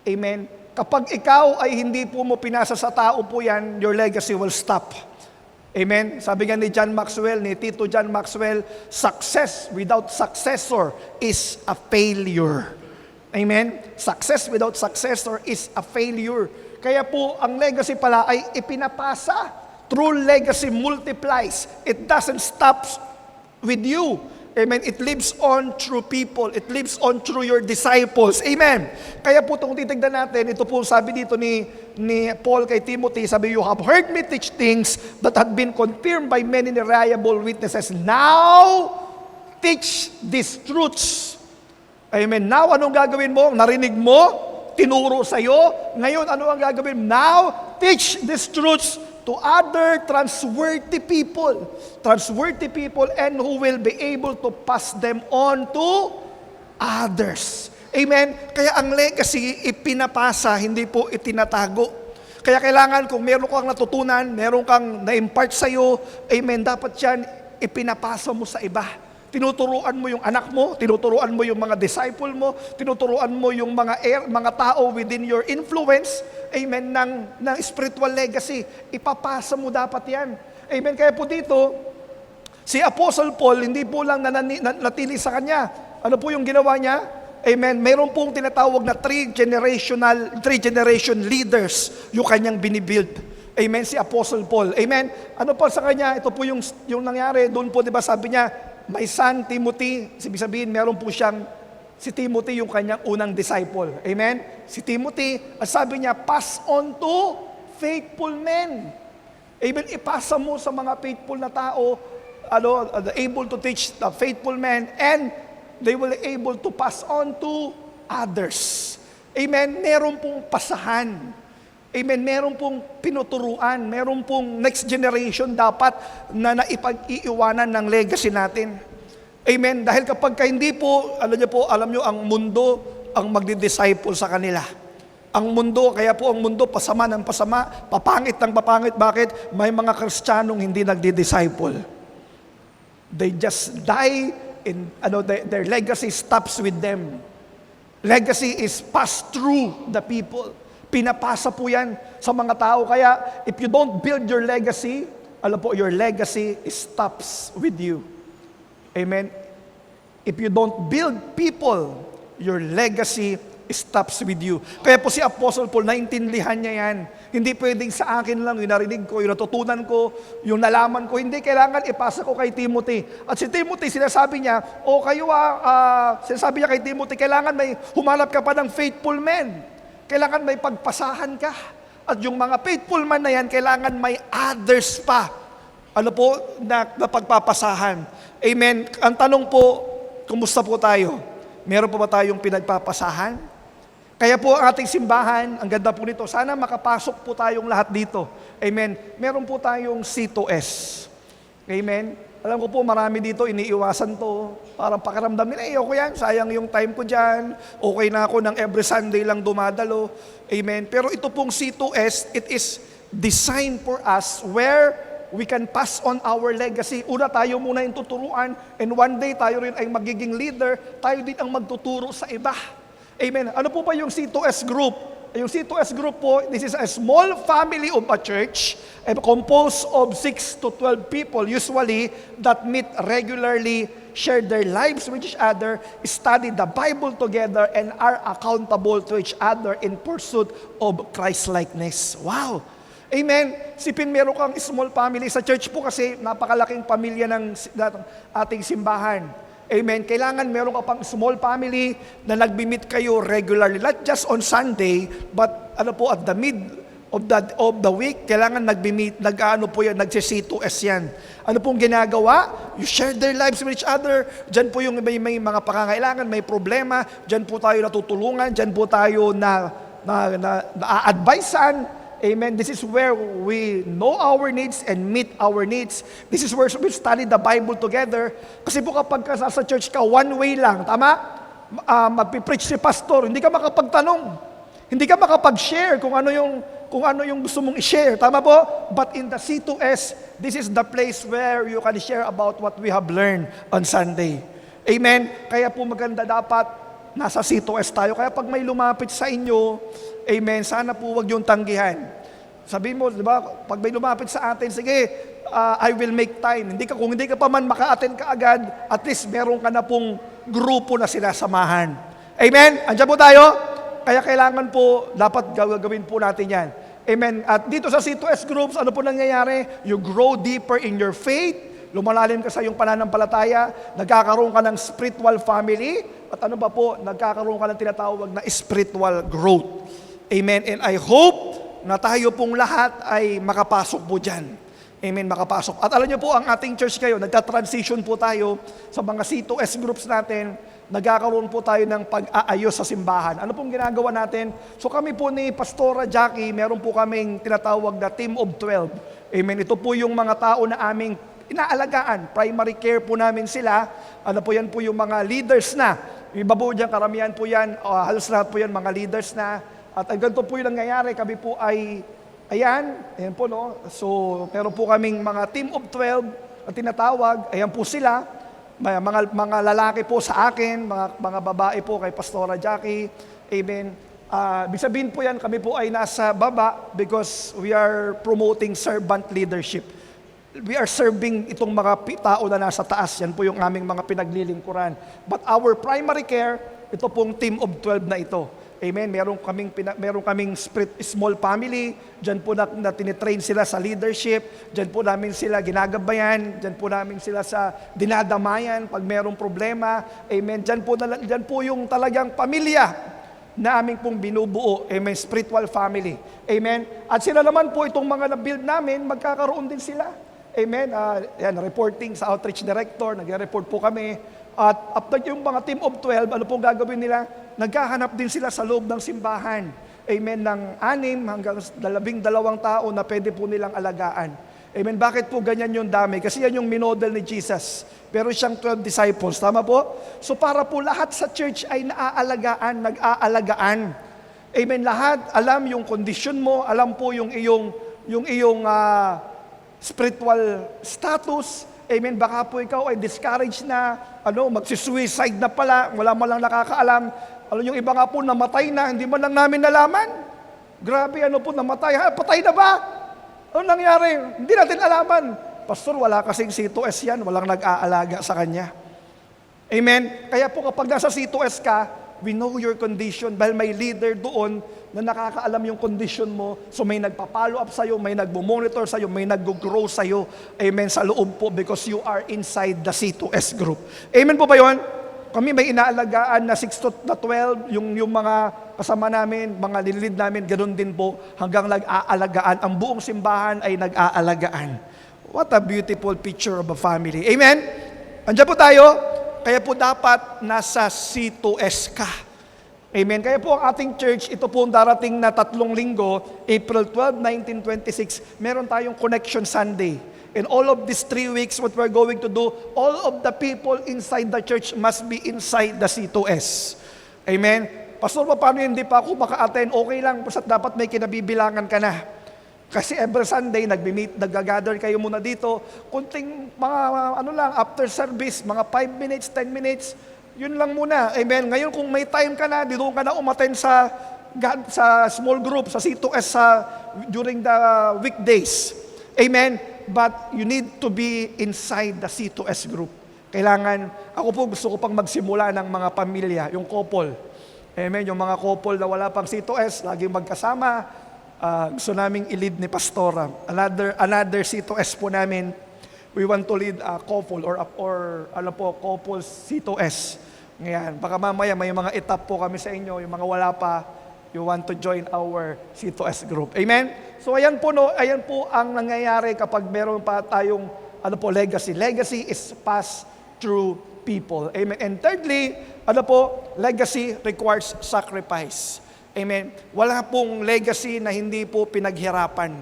Amen. Kapag ikaw ay hindi po mo pinasa sa tao po yan, your legacy will stop. Amen. Sabi nga ni Tito John Maxwell, success without successor is a failure. Amen. Success without successor is a failure. Kaya po, ang legacy pala ay ipinapasa. True legacy multiplies. It doesn't stop with you. Amen. It lives on through people. It lives on through your disciples. Amen. Kaya po itong titignan natin, ito po sabi dito ni Paul kay Timothy, sabi, you have heard me teach things that had been confirmed by many reliable witnesses. Now, teach these truths. Amen. Now, anong gagawin mo? Narinig mo? Tinuro sa'yo? Ngayon, ano ang gagawin? Now, teach these truths to other trustworthy people and who will be able to pass them on to others. Amen? Kaya ang legacy, ipinapasa, hindi po itinatago. Kaya kailangan kung meron kang natutunan, meron kang na-impart sa'yo, amen, dapat yan ipinapasa mo sa iba. Tinuturuan mo yung anak mo, tinuturuan mo yung mga disciple mo, tinuturuan mo yung mga tao within your influence, amen, ng spiritual legacy. Ipapasa mo dapat yan. Amen. Kaya po dito, si Apostle Paul, hindi po lang natili sa kanya. Ano po yung ginawa niya? Amen. Mayroon pong tinatawag na three generation leaders yung kanyang binibuild. Amen. Si Apostle Paul. Amen. Ano po sa kanya? Ito po yung nangyari. Doon po, di ba, sabi niya, my son Timothy, sabihin, meron po siyang, si Timothy yung kanyang unang disciple. Amen? Si Timothy, at sabi niya, pass on to faithful men. Amen? Ipasa mo sa mga faithful na tao, able to teach the faithful men, and they will able to pass on to others. Amen? Meron pong pasahan. Amen. Meron pong pinuturuan, meron pong next generation dapat na naipag-iiwanan ng legacy natin. Amen. Dahil kapag hindi po, alam nyo, ang mundo ang magdi-disciple sa kanila. Ang mundo, kaya po ang mundo pasama ng pasama, papangit ng papangit. Bakit? May mga Kristiyanong hindi nagdi-disciple. They just die in, their legacy stops with them. Legacy is passed through the people. Pinapasa po yan sa mga tao. Kaya, if you don't build your legacy, alam po, your legacy stops with you. Amen? If you don't build people, your legacy stops with you. Kaya po si Apostle Paul, naintindihan niya yan. Hindi pwedeng sa akin lang, yung narinig ko, yung natutunan ko, yung nalaman ko. Hindi, kailangan ipasa ko kay Timothy. At si Timothy, sinasabi niya, sinasabi niya kay Timothy, kailangan may humanap ka pa ng faithful men. Kailangan may pagpasahan ka. At yung mga faithful man na yan, kailangan may others pa. Ano po, na pagpapasahan. Amen. Ang tanong po, kumusta po tayo? Meron pa ba tayong pinagpapasahan? Kaya po ang ating simbahan, ang ganda po nito, sana makapasok po tayong lahat dito. Amen. Meron po tayong C2S. Amen. Alam ko po, marami dito, iniiwasan to. Parang pakiramdam nila, okay yan, sayang yung time ko dyan. Okay na ako ng every Sunday lang dumadalo. Amen. Pero ito pong C2S, it is designed for us where we can pass on our legacy. Una, tayo muna yung tuturuan, and one day tayo rin ay magiging leader, tayo din ang magtuturo sa iba. Amen. Ano po ba yung C2S group? Yung C2S group po, this is a small family of a church composed of 6 to 12 people usually that meet regularly, share their lives with each other, study the Bible together, and are accountable to each other in pursuit of Christ-likeness. Wow! Amen. Sipin, meron kang small family sa church po kasi napakalaking pamilya ng ating simbahan. Amen. Kailangan meron ka pang small family na nagbi-meet kayo regularly, not just on Sunday, but at the mid of the week, kailangan nagbi-meet, nagsi-C2S yan. Ano pong ginagawa? You share their lives with each other. Diyan po yung may mga pangangailangan, may problema, diyan po tayo natutulungan, diyan po tayo na-advisean. Amen. This is where we know our needs and meet our needs. This is where we study the Bible together. Kasi po kapag sa church ka, one way lang, tama? Magpipreach si pastor, hindi ka makapagtanong. Hindi ka makapag-share kung ano yung gusto mong i-share. Tama po? But in the C2S, this is the place where you can share about what we have learned on Sunday. Amen. Kaya po maganda dapat nasa C2S tayo. Kaya pag may lumapit sa inyo, amen, sana po wag yung tanggihan. Sabihin mo, di ba, pag may lumapit sa atin, sige, I will make time. Kung hindi ka pa man maka-attend ka agad, at least meron ka na pong grupo na sinasamahan. Amen? Andiyan po tayo? Kaya kailangan po, dapat gawin po natin yan. Amen? At dito sa C2S groups, ano po nangyayari? You grow deeper in your faith, lumalalim ka sa iyong pananampalataya, nagkakaroon ka ng spiritual family, at ano ba po, nagkakaroon ka ng tinatawag na spiritual growth. Amen. And I hope na tayo pong lahat ay makapasok po dyan. Amen, makapasok. At alam niyo po, ang ating church kayo, nagka-transition po tayo sa mga C2S groups natin, nagkakaroon po tayo ng pag-aayos sa simbahan. Ano pong ginagawa natin? So kami po ni Pastora Jackie, meron po kaming tinatawag na Team of 12. Amen. Ito po yung mga tao na aming inaalagaan. Primary care po namin sila. Ano po yan po yung mga leaders na. Iba po dyan, karamihan po yan, halos lahat po yan, mga leaders na. At ang ganito po yung nangyayari, kami po ay, ayan po no. So, meron po kaming mga Team of 12 na tinatawag, ayan po sila, mga lalaki po sa akin, mga babae po kay Pastora Jackie, amen. Ibig sabihin po yan, kami po ay nasa baba because we are promoting servant leadership. We are serving itong mga tao na nasa taas, yan po yung aming mga pinaglilingkuran. But our primary care, ito pong Team of 12 na ito. Amen. Meron kaming small family. Diyan po na tinitrain sila sa leadership. Diyan po namin sila ginagabayan. Diyan po namin sila sa dinadamayan pag merong problema. Amen. Diyan po yung talagang pamilya na aming pong binubuo. Amen. Spiritual family. Amen. At sila naman po itong mga na-build namin, magkakaroon din sila. Amen. Reporting sa outreach director, nag-report po kami. At after yung mga Team of 12, ano pong gagawin nila? Naghahanap din sila sa loob ng simbahan. Amen, ng 6 hanggang 12 tao na pwede po nilang alagaan. Amen, bakit po ganyan yung dami? Kasi yan yung minodel ni Jesus. Pero siyang 12 disciples, tama po? So para po lahat sa church ay naaalagaan, nag-aalagaan. Amen, lahat alam yung kondisyon mo, alam po yung iyong spiritual status. Amen, baka po ikaw ay discouraged na, magsisuicide na pala, wala man lang nakakaalam. Yung iba nga po namatay na, hindi man lang namin nalaman. Grabe, namatay. Patay na ba? Ano nangyari? Hindi natin alaman. Pastor, wala kasing C2S yan. Walang nag-aalaga sa kanya. Amen? Kaya po kapag nasa C2S ka, we know your condition dahil may leader doon na nakakaalam yung condition mo. So may nagpa-follow up sa'yo, may nagmo-monitor sa'yo, may nag-grow sa'yo. Amen? Sa loob po because you are inside the C2S group. Amen po ba yun? Kami may inaalagaan na 6 to 12, yung mga kasama namin, mga nililid namin, ganoon din po, hanggang nag-aalagaan. Ang buong simbahan ay nag-aalagaan. What a beautiful picture of a family. Amen? Andiyan po tayo, kaya po dapat nasa C2S ka. Amen? Kaya po ang ating church, ito po ang darating na 3 linggo, April 12, 1926, meron tayong Connection Sunday. In all of these 3 weeks, what we're going to do, all of the people inside the church must be inside the C2S. Amen? Pastor, paano hindi pa ako maka-attend? Okay lang, basta dapat may kinabibilangan ka na. Kasi every Sunday, nag-gather kayo muna dito. Kunting mga, after service, mga 5 minutes, 10 minutes, yun lang muna. Amen? Ngayon, kung may time ka na, dito ka na umattend sa small group, sa C2S during the weekdays. Amen? But you need to be inside the C2S group. Kailangan, ako po gusto ko pang magsimula ng mga pamilya, yung couple. Amen, yung mga couple na wala pang C2S, laging magkasama, gusto naming i-lead ni Pastora. Another C2S po namin, we want to lead a couple or couple C2S. Ngayon, baka mamaya may mga etap po kami sa inyo, yung mga wala pa, you want to join our C2S group. Amen? So ayan po ang nangyayari kapag meron pa tayong legacy. Legacy is passed through people. Amen. And thirdly, legacy requires sacrifice. Amen. Wala pong legacy na hindi po pinaghirapan.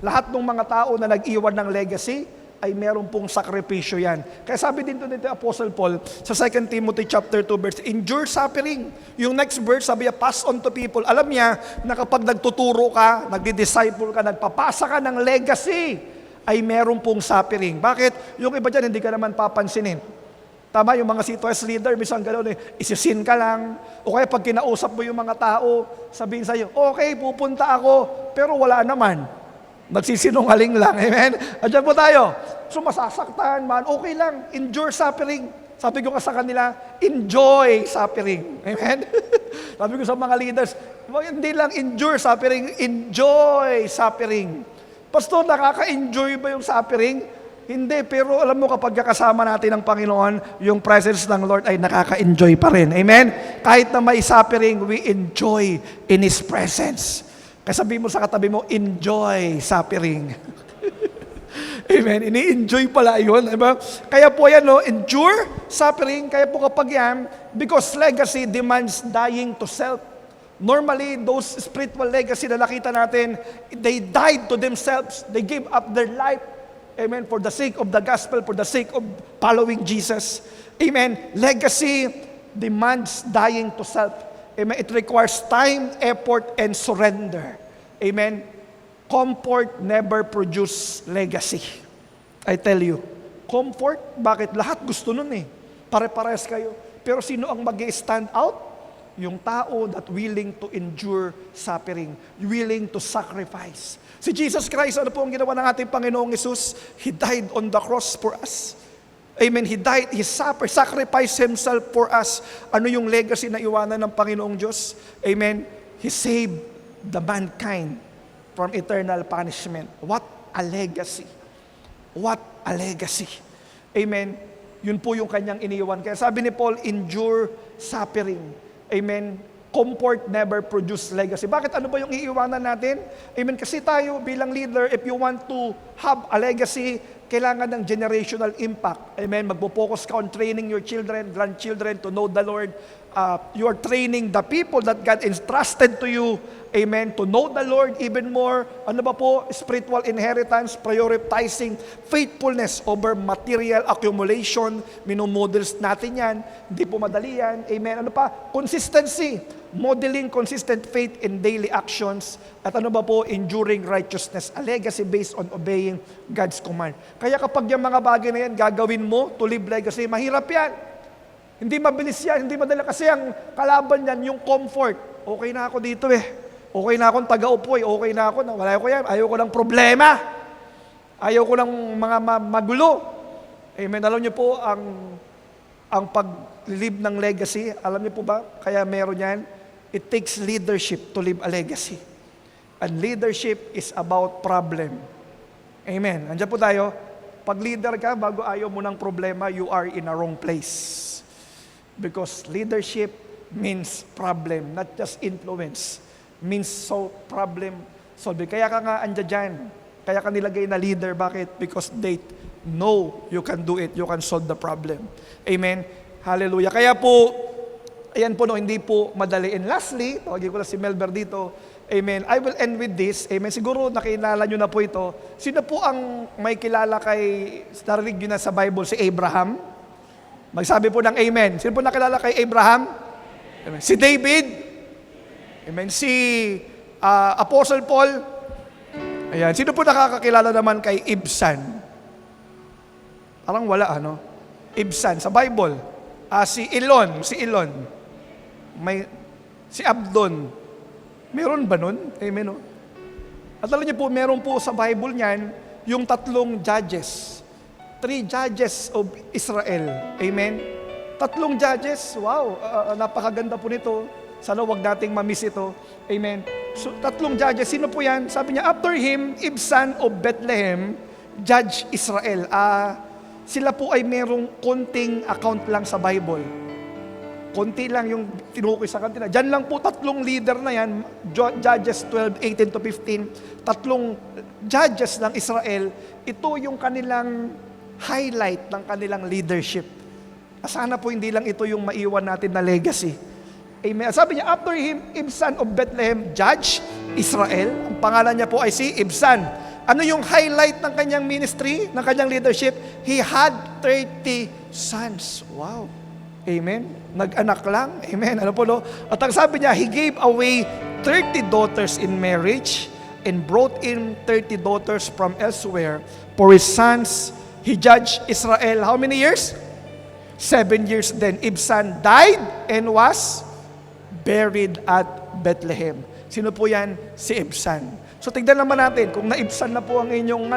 Lahat ng mga tao na nag-iwan ng legacy ay meron pong sakripisyo yan. Kaya sabi din dito Apostle Paul sa 2 Timothy chapter 2 verse, endure suffering. Yung next verse sabi niya, pass on to people. Alam niya na kapag nagtuturo ka, nagdi-disciple ka, nagpapasa ka ng legacy, ay meron pong suffering. Bakit? Yung iba dyan, hindi ka naman papansinin. Tama, yung mga C2S leader, minsan gano'n isisin ka lang. O kaya pag kinausap mo yung mga tao, sabihin sa'yo, okay, pupunta ako, pero wala naman. Nagsisinungaling lang. Amen? Andiyan po tayo. So masasaktan man, okay lang. Endure suffering. Sabi ko sa kanila, enjoy suffering. Amen? Sabi ko sa mga leaders, hindi lang endure suffering, enjoy suffering. Pastor, nakaka-enjoy ba yung suffering? Hindi, pero alam mo kapag kasama natin ang Panginoon, yung presence ng Lord ay nakaka-enjoy pa rin. Amen? Kahit na may suffering, we enjoy in His presence. Kaya sabihin mo sa katabi mo, enjoy suffering. Amen. Ini-enjoy pala yun. Diba? Kaya po yan, endure suffering. Kaya po kapag yan, because legacy demands dying to self. Normally, those spiritual legacy na nakita natin, they died to themselves. They gave up their life. Amen. For the sake of the gospel, for the sake of following Jesus. Amen. Legacy demands dying to self. Amen. It requires time, effort, and surrender. Amen. Comfort never produce legacy. I tell you. Comfort, bakit? Lahat gusto nun eh. Pare-pares kayo. Pero sino ang mag-stand out? Yung tao that willing to endure suffering. Willing to sacrifice. Si Jesus Christ, ano po ang ginawa ng ating Panginoong Hesus? He died on the cross for us. Amen. He died, He sacrificed Himself for us. Ano yung legacy na iwanan ng Panginoong Diyos? Amen. He saved the mankind from eternal punishment. What a legacy. What a legacy. Amen. Yun po yung kanyang iniwan. Kaya sabi ni Paul, endure suffering. Amen. Comfort never produce legacy. Bakit? Ano ba yung iiwanan natin? Amen. Kasi tayo bilang leader, if you want to have a legacy, kailangan ng generational impact. Amen. Magpo-focus ka on training your children, grandchildren to know the Lord. You are training the people that God entrusted to you. Amen. To know the Lord even more. Ano ba po? Spiritual inheritance, prioritizing faithfulness over material accumulation. Minumodels natin yan. Hindi po madali yan. Amen. Ano pa? Consistency. Modeling consistent faith in daily actions. At ano ba po? Enduring righteousness. A legacy based on obeying God's command. Kaya kapag yung mga bagay na yan, gagawin mo to live legacy, mahirap yan. Hindi mabilis yan, hindi madali. Kasi ang kalaban yan, yung comfort. Okay na ako dito eh. Okay na akong taga-upo eh. Okay na ako. Wala ko yan. Ayaw ko ng problema. Ayaw ko ng mga magulo. Amen. Alam niyo po, ang pag-live ng legacy, alam niyo po ba, kaya meron yan, it takes leadership to live a legacy. And leadership is about problem. Amen. Andiyan po tayo. Pag leader ka, bago ayaw mo ng problema, you are in a wrong place. Because leadership means problem, not just influence. Means problem solving. Kaya ka nga andyan dyan. Kaya ka nilagay na leader. Bakit? Because they know you can do it. You can solve the problem. Amen? Hallelujah. Kaya po, ayan po, no, hindi po madali. And lastly, tawagin ko na si Melber dito. Amen. I will end with this. Amen. Siguro nakilala nyo na po ito. Sino po ang may kilala kay, narinig nyo na sa Bible, si Abraham? Magsabi po ng amen. Sino po nakilala kay Abraham? Amen. Si David? Amen. Si Apostle Paul? Ayan. Sino po nakakakilala naman kay Ibsan? Parang wala, ano? Ibsan, sa Bible. Si Elon. Si Abdon. Meron ba nun? Amen. No? At alam niyo po, meron po sa Bible niyan, yung 3 judges. 3 judges of Israel. Amen. 3 judges. Wow, napakaganda po nito. Sana wag nating mamiss ito. Amen. So, 3 judges. Sino po yan? Sabi niya, after him, Ibsan of Bethlehem, judge Israel. Sila po ay merong konting account lang sa Bible. Konti lang yung tinukoy sa kanila. Diyan lang po 3 leader na yan, Judges 12, 18 to 15, 3 judges ng Israel, ito yung kanilang highlight ng kanilang leadership. Sana po hindi lang ito yung maiwan natin na legacy. Amen. Sabi niya, after him, Ibsan of Bethlehem, judge Israel. Ang pangalan niya po ay si Ibsan. Ano yung highlight ng kanyang ministry, ng kanyang leadership? He had 30 sons. Wow. Amen. Nag-anak lang. Amen. Ano po, no? At ang sabi niya, he gave away 30 daughters in marriage and brought in 30 daughters from elsewhere. For his sons, he judged Israel. How many years? 7 years. Then Ibsan died and was buried at Bethlehem. Sino po yan? Si Ibsan. So tignan naman natin, kung naibsan na po ang inyong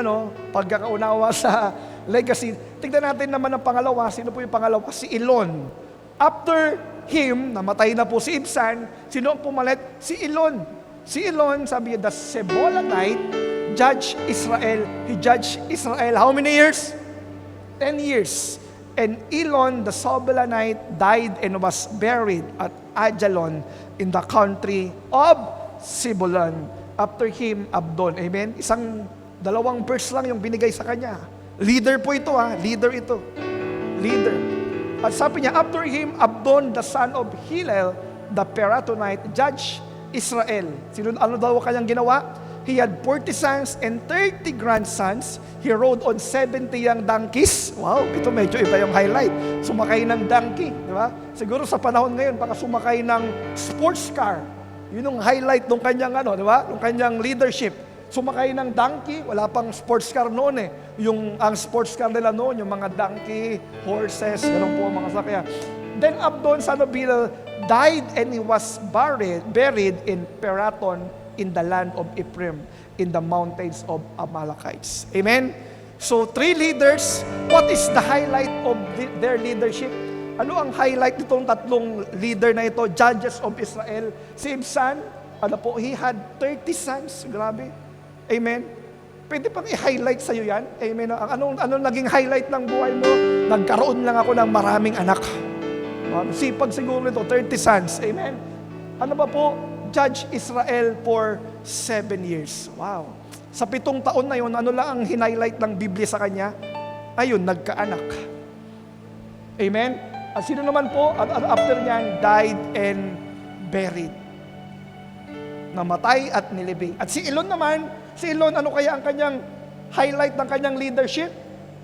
pagkakaunawa sa legacy, tignan natin naman ang pangalawa. Sino po yung pangalawa? Si Elon. After him, namatay na po si Ibsan, sino ang pumalit? Si Elon. Si Elon, sabi niya, the Sebolite judge Israel. He judged Israel. How many years? 10 years. And Elon, the Sebolite, died and was buried at Ajalon in the country of Zebulun. After him, Abdon. Amen? 2 verse lang yung binigay sa kanya. Leader po ito, leader ito. Leader. At sabi niya, after him, Abdon, the son of Hillel, the Piratonite, judge Israel. Ano daw kanyang ginawa? He had 40 sons and 30 grandsons. He rode on 70 young donkeys. Wow, ito medyo iba yung highlight. Sumakay ng donkey, di ba? Siguro sa panahon ngayon, baka sumakay ng sports car. Yun yung highlight ng kanyang di ba? Ng kanyang leadership. Sumakay ng donkey, wala pang sports car noon eh. Ang sports car nila noon, yung mga donkey, horses, ganun po ang mga sakya. Then Abdon, son of Hillel, died and he was buried in Peraton in the land of Ephraim, in the mountains of Amalekites. Amen? So, 3 leaders, what is the highlight of their leadership? Ano ang highlight nitong 3 leader na ito, judges of Israel? Si Ibsan, he had 30 sons. Grabe. Amen. Pwede pang i-highlight sa'yo yan. Amen. Anong naging highlight ng buhay mo? Nagkaroon lang ako ng maraming anak. Sipag siguro nito, 30 sons. Amen. Ano ba po? Judge Israel for 7 years. Wow. Sa 7 taon na yun, ano lang ang hinighlight ng Biblia sa kanya? Ayun, nagkaanak. Amen. At sino naman po, after niyan, died and buried. Namatay at nilibing. At si Elon naman, ano kaya ang kanyang highlight ng kanyang leadership?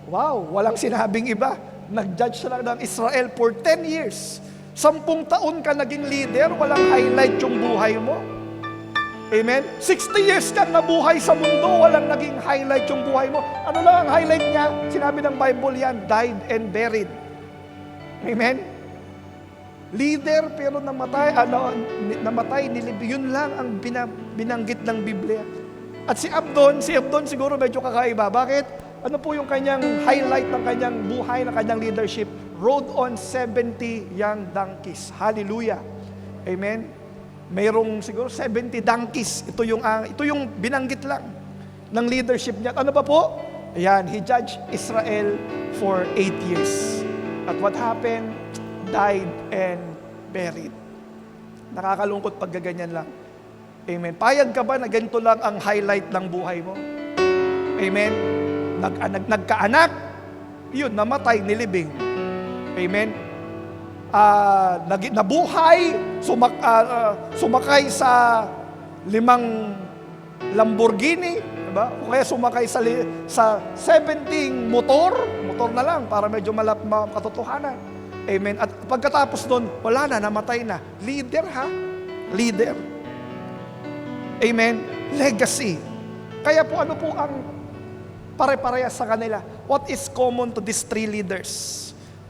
Wow, walang sinabing iba. Nag-judge siya lang ng Israel for 10 years. 10 taon ka naging leader, walang highlight yung buhay mo. Amen? 60 years kang nabuhay sa mundo, walang naging highlight yung buhay mo. Ano lang ang highlight niya? Sinabi ng Bible yan, died and buried. Amen? Leader pero namatay, nilibing. Yun lang ang binanggit ng Biblia. At si Abdon siguro medyo kakaiba. Bakit? Ano po yung kanyang highlight ng kanyang buhay, ng kanyang leadership? Rode on 70 young donkeys. Hallelujah. Amen. Mayroong siguro 70 donkeys. Ito yung binanggit lang ng leadership niya. At ano ba po? Ayan, he judged Israel for 8 years. At what happened? Died and buried. Nakakalungkot pag ganyan lang. Amen. Payag ka ba na ganito lang ang highlight ng buhay mo? Amen. Nagkaanak, yun, namatay, nilibing. Amen. Nabuhay, sumakay sa 5 Lamborghini, diba? O kaya sumakay sa 17 motor na lang para medyo makatotohanan. Amen. At pagkatapos doon, wala na, namatay na. Leader ha? Leader. Amen. Legacy. Kaya po ano po ang pare-parehas sa kanila? What is common to these 3 leaders?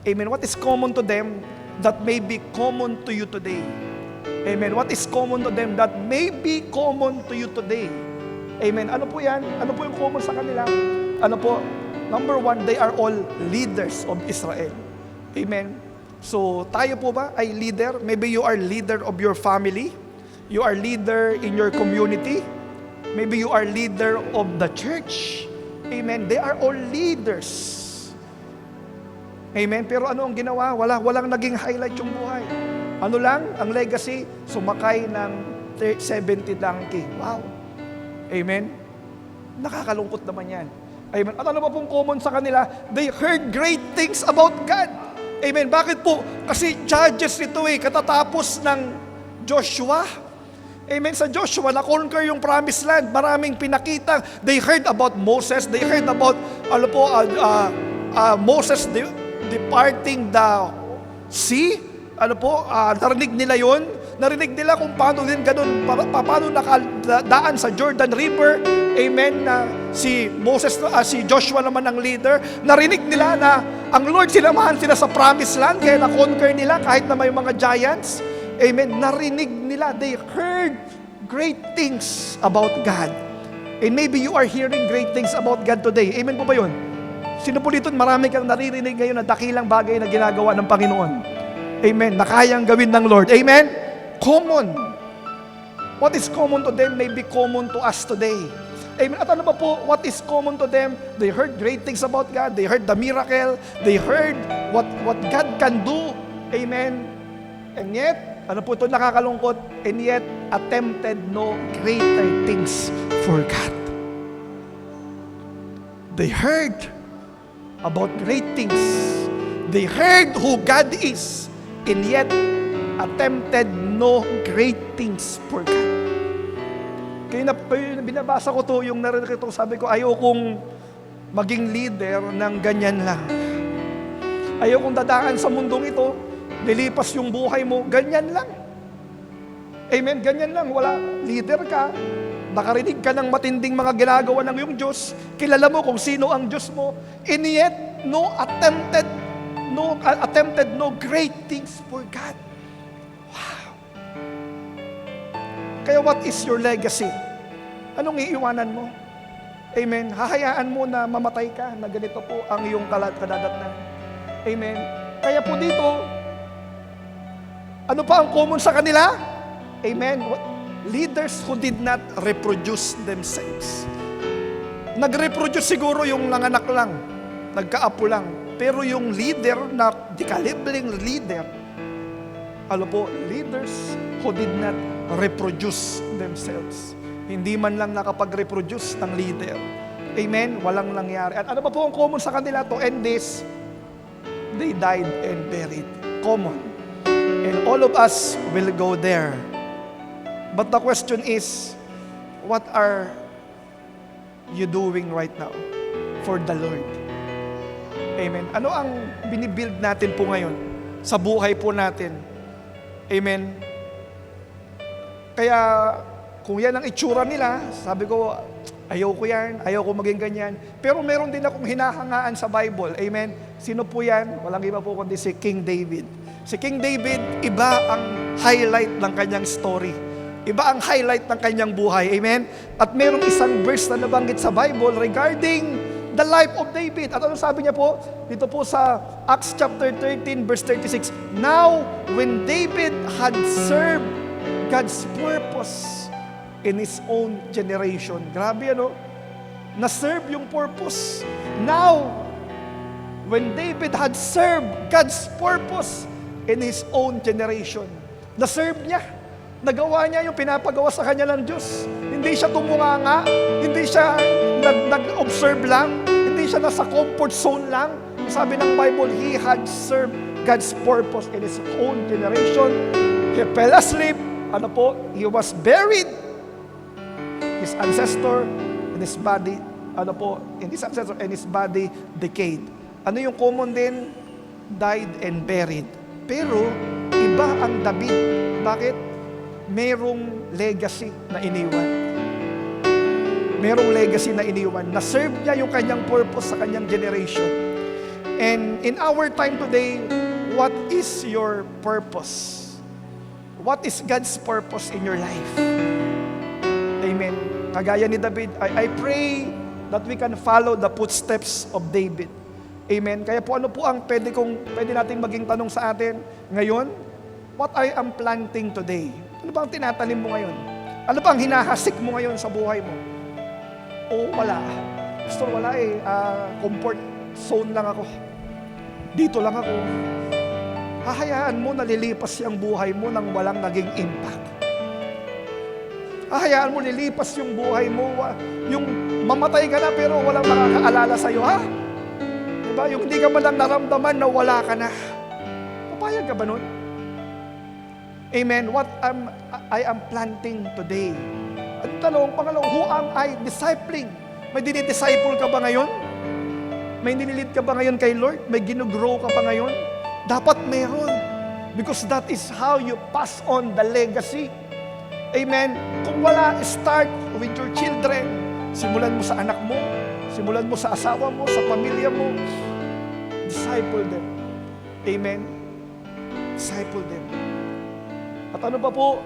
Amen. What is common to them that may be common to you today? Amen. What is common to them that may be common to you today? Amen. Ano po yan? Ano po yung common sa kanila? Ano po? Number 1, they are all leaders of Israel. Amen. So, tayo po ba ay leader? Maybe you are leader of your family. You are leader in your community. Maybe you are leader of the church. Amen. They are all leaders. Amen. Pero ano ang ginawa? Walang naging highlight yung buhay. Ano lang? Ang legacy, sumakay ng 70 donkey. Wow. Amen. Nakakalungkot naman yan. Amen. At ano ba pong common sa kanila? They heard great things about God. Amen. Bakit po? Kasi Judges ito katatapos ng Joshua. Amen. Sa Joshua, na-conquer yung promised land. Maraming pinakita. They heard about Moses. They heard about Moses departing the sea. Narinig nila yun. Narinig nila kung paano din ganun, paano nakadaan sa Jordan River. Amen. Si Joshua naman ang leader. Narinig nila na ang Lord sinamahan sila sa promised land, kaya na-conquer nila kahit na may mga giants. Amen. Narinig nila. They heard great things about God. And maybe you are hearing great things about God today. Amen po ba yun? Sino po dito, marami kang naririnig ngayon na dakilang bagay na ginagawa ng Panginoon. Amen. Na kayang gawin ng Lord. Amen. Common. What is common to them may be common to us today. Amen. At ano ba po, what is common to them? They heard great things about God. They heard the miracle. They heard what God can do. Amen. And yet, ano po ito nakakalungkot? And yet, attempted no greater things for God. They heard about great things. They heard who God is. And yet, attempted no great things for God. Kaya binabasa ko to, yung narinig ko, sabi ko, ayaw kong maging leader ng ganyan lang. Ayaw kong dadaan sa mundong ito, nilipas yung buhay mo, ganyan lang. Amen, ganyan lang. Wala, leader ka, nakarinig ka ng matinding mga ginagawa ng iyong Diyos, kilala mo kung sino ang Diyos mo, and yet, attempted no great things for God. Wow. Kaya what is your legacy? Anong iiwanan mo? Amen. Hahayaan mo na mamatay ka, na ganito po ang iyong kadadatnan. Amen. Kaya po dito, ano pa ang common sa kanila? Amen. Leaders who did not reproduce themselves. Nag-reproduce siguro yung nanganak lang, nagkaapo lang. Pero yung leader na dekalibling leader, leaders who did not reproduce themselves. Hindi man lang nakapag-reproduce ng leader. Amen? Walang nangyari. At ano ba po ang common sa kanila to end this? They died and buried. Common. And all of us will go there. But the question is, what are you doing right now for the Lord? Amen. Ano ang binibuild natin po ngayon sa buhay po natin? Amen. Kaya kung yan ang itsura nila, sabi ko, ayaw ko yan, ayaw ko maging ganyan. Pero meron din akong hinahangaan sa Bible. Amen. Sino po yan? Walang iba po kundi si King David. Si King David, iba ang highlight ng kanyang story. Iba ang highlight ng kanyang buhay. Amen? At mayroong isang verse na nabanggit sa Bible regarding the life of David. At ano sabi niya po? Dito po sa Acts chapter 13 verse 36. Now, when David had served God's purpose in his own generation. Grabe ano? Na-serve yung purpose. Now, when David had served God's purpose in his own generation. Na-serve niya. Nagawa niya yung pinapagawa sa kanya ng Diyos. Hindi siya tumunganga, hindi siya nag-observe lang, hindi siya nasa comfort zone lang. Sabi ng Bible, he had served God's purpose in his own generation. He fell asleep. Ano po? He was buried. His ancestor and his body, ano po? In his ancestor and his body decayed. Ano yung common din? Died and buried. Pero, iba ang David. Bakit? Merong legacy na iniwan. Merong legacy na iniwan. Na-serve niya yung kanyang purpose sa kanyang generation. And in our time today, what is your purpose? What is God's purpose in your life? Amen. Kagaya ni David, I pray that we can follow the footsteps of David. Amen. Kaya po ano po ang pwede nating maging tanong sa atin ngayon? What I am planting today? Ano ba ang tinatanim mo ngayon? Ano ba ang hinahasik mo ngayon sa buhay mo? O wala. Pastor, wala eh. Comfort zone lang ako. Dito lang ako. Hahayaan mo na lilipas yung buhay mo nang walang naging impact. Hahayaan mo lilipas yung buhay mo. Yung mamatay ka na pero walang makakaalala sa'yo, ha? Diba? Yung hindi ka man lang naramdaman na wala ka na. Papayag ka ba nun? Amen. What I am planting today. At pangalawa, who am I discipling? May dinidisciple ka ba ngayon? May nililid ka ba ngayon kay Lord? May ginugrow ka pa ngayon? Dapat meron. Because that is how you pass on the legacy. Amen. Kung wala, start with your children. Simulan mo sa anak mo. Simulan mo sa asawa mo, sa pamilya mo. Disciple them. Amen. Disciple them. At ano pa po?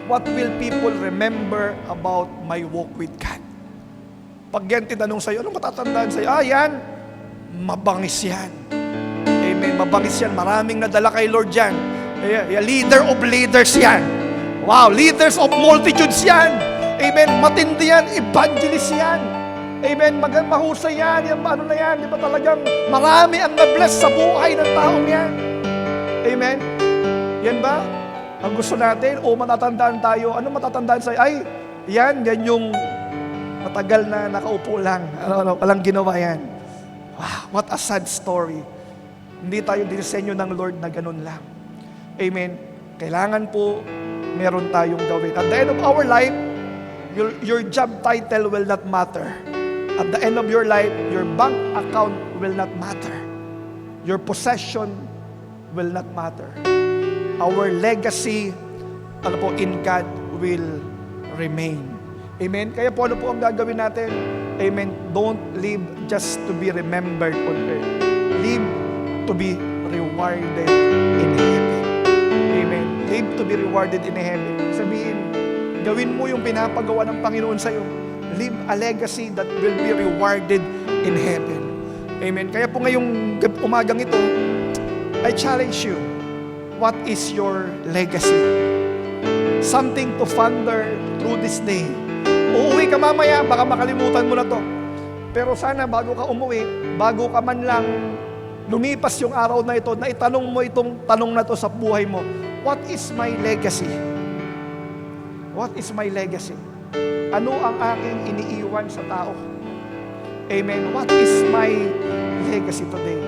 What will people remember about my walk with God? Pag yan tinanong sa'yo, anong matatandaan sa'yo? Yan, mabangis yan. Amen, mabangis yan. Maraming nadala kay Lord yan. Leader of leaders yan. Wow, leaders of multitudes yan. Amen, matindi yan, evangelist yan. Amen, mahusay yan. Yan, ano na yan, di ba talagang marami ang na-bless sa buhay ng taong yan. Amen. Yan ba? Ang gusto natin, matatandaan tayo. Ano matatandaan sa'yo? Yan yung matagal na nakaupo lang. Walang ginawa yan. Wow, what a sad story. Hindi tayo dinisenyo ng Lord na ganun lang. Amen. Kailangan po, meron tayong gawin. At the end of our life, your job title will not matter. At the end of your life, your bank account will not matter. Your possession will not matter. Our legacy, in God will remain. Amen? Kaya po, ano po ang gagawin natin? Amen? Don't live just to be remembered on earth. Live to be rewarded in heaven. Amen? Live to be rewarded in heaven. Sabihin, gawin mo yung pinapagawa ng Panginoon sa'yo. Live a legacy that will be rewarded in heaven. Amen? Kaya po ngayong umagang ito, I challenge you. What is your legacy? Something to ponder through this day. Uuwi ka mamaya, baka makalimutan mo na to. Pero sana bago ka umuwi, bago ka man lang lumipas yung araw na ito, na itanong mo itong tanong na to sa buhay mo. What is my legacy? What is my legacy? Ano ang aking iniiwan sa tao? Amen. What is my legacy today?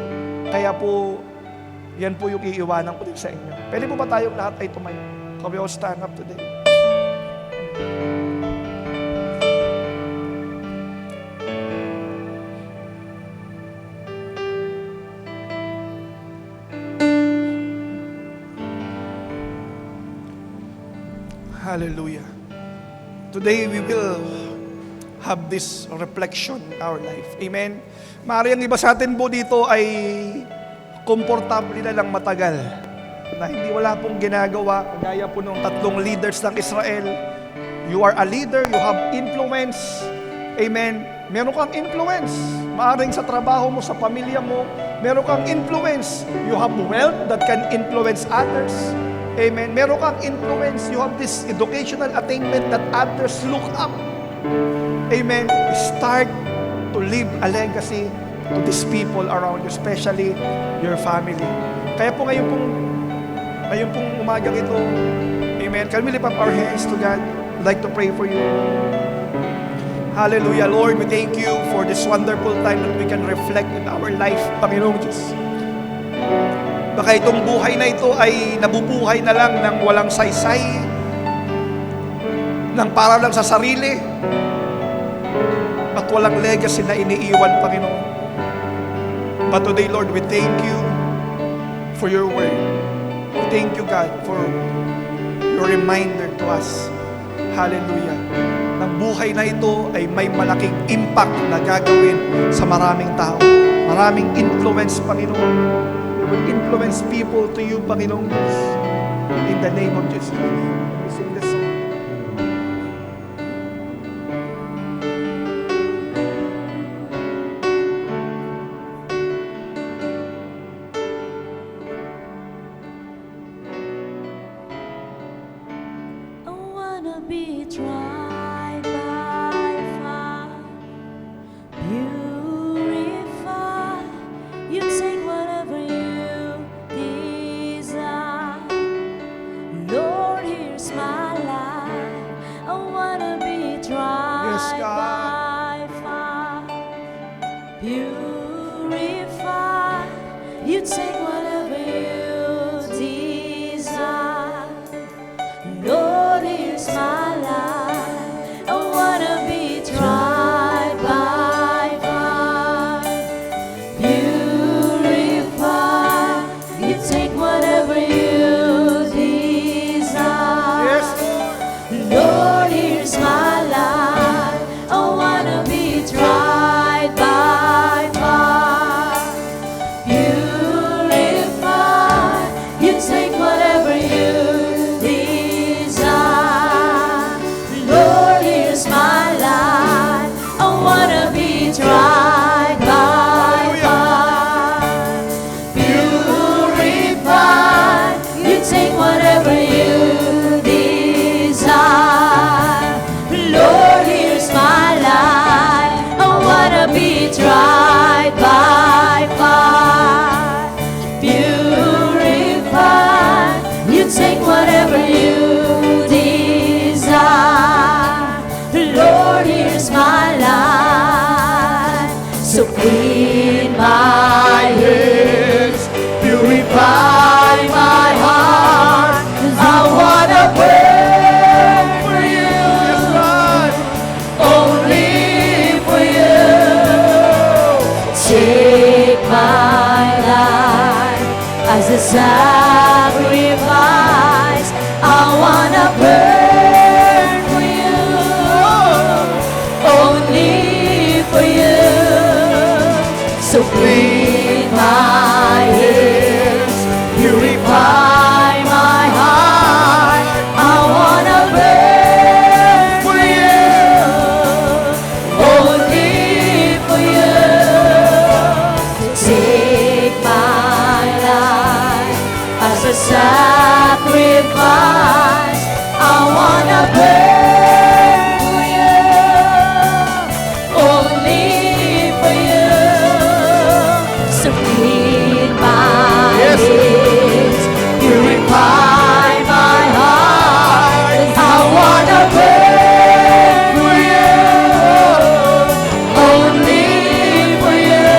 Kaya po, yan po yung iiwanan ko din sa inyo. Pwede po ba tayong lahat ay tumayo? Can we all stand up today? Hallelujah. Today we will have this reflection in our life. Amen. Maaari ang iba sa atin po dito ay komportable na lang matagal. na hindi wala pong ginagawa, kagaya po ng 3 leaders ng Israel. You are a leader, you have influence. Amen. Meron kang influence. Maaring sa trabaho mo, sa pamilya mo, meron kang influence. You have wealth that can influence others. Amen. Meron kang influence. You have this educational attainment that others look up. Amen. Start to leave a legacy to these people around you, especially your family. Kaya po ngayon pong umagang ito, amen, can we lift up our hands to God? I'd like to pray for you. Hallelujah. Lord, we thank you for this wonderful time that we can reflect in our life, Panginoong Diyos. Baka itong buhay na ito ay nabubuhay na lang ng walang saysay, ng para lang sa sarili, at walang legacy na iniiwan, Panginoon. But today, Lord, we thank you for your word. We thank you, God, for your reminder to us. Hallelujah. Ng buhay na ito ay may malaking impact na gagawin sa maraming tao. Maraming influence, Panginoon. It will influence people to you, Panginoon. In the name of Jesus. We sing this song. I wanna be tried by fire, purify. You take whatever you desire. Lord, here's my life. I wanna be tried Yes, God. by fire, purify. You take whatever you desire. Lord, here's my life. I wanna be tried by fire, purify. You take whatever you desire. Yes, Lord, here's my life. I wanna be tried by fire, purify. You take whatever you desire. Lord, here's my life. I wanna be tried by fire, purify. You take whatever you desire. Lord, here's my life. I wanna be tried by fire, purify. You take whatever you desire. Lord, here's my life. So clean my hands, purify my heart. 'Cause I wanna burn for you, only for you. Take my life as a sacrifice. I wanna burn for you, only for you. So clean my hands, purify my heart. I wanna burn for you, only for you. Take my life as a sacrifice. I wanna burn for you, only for you. So clean my Yes. hands, purify my heart. I wanna burn for you, only for you.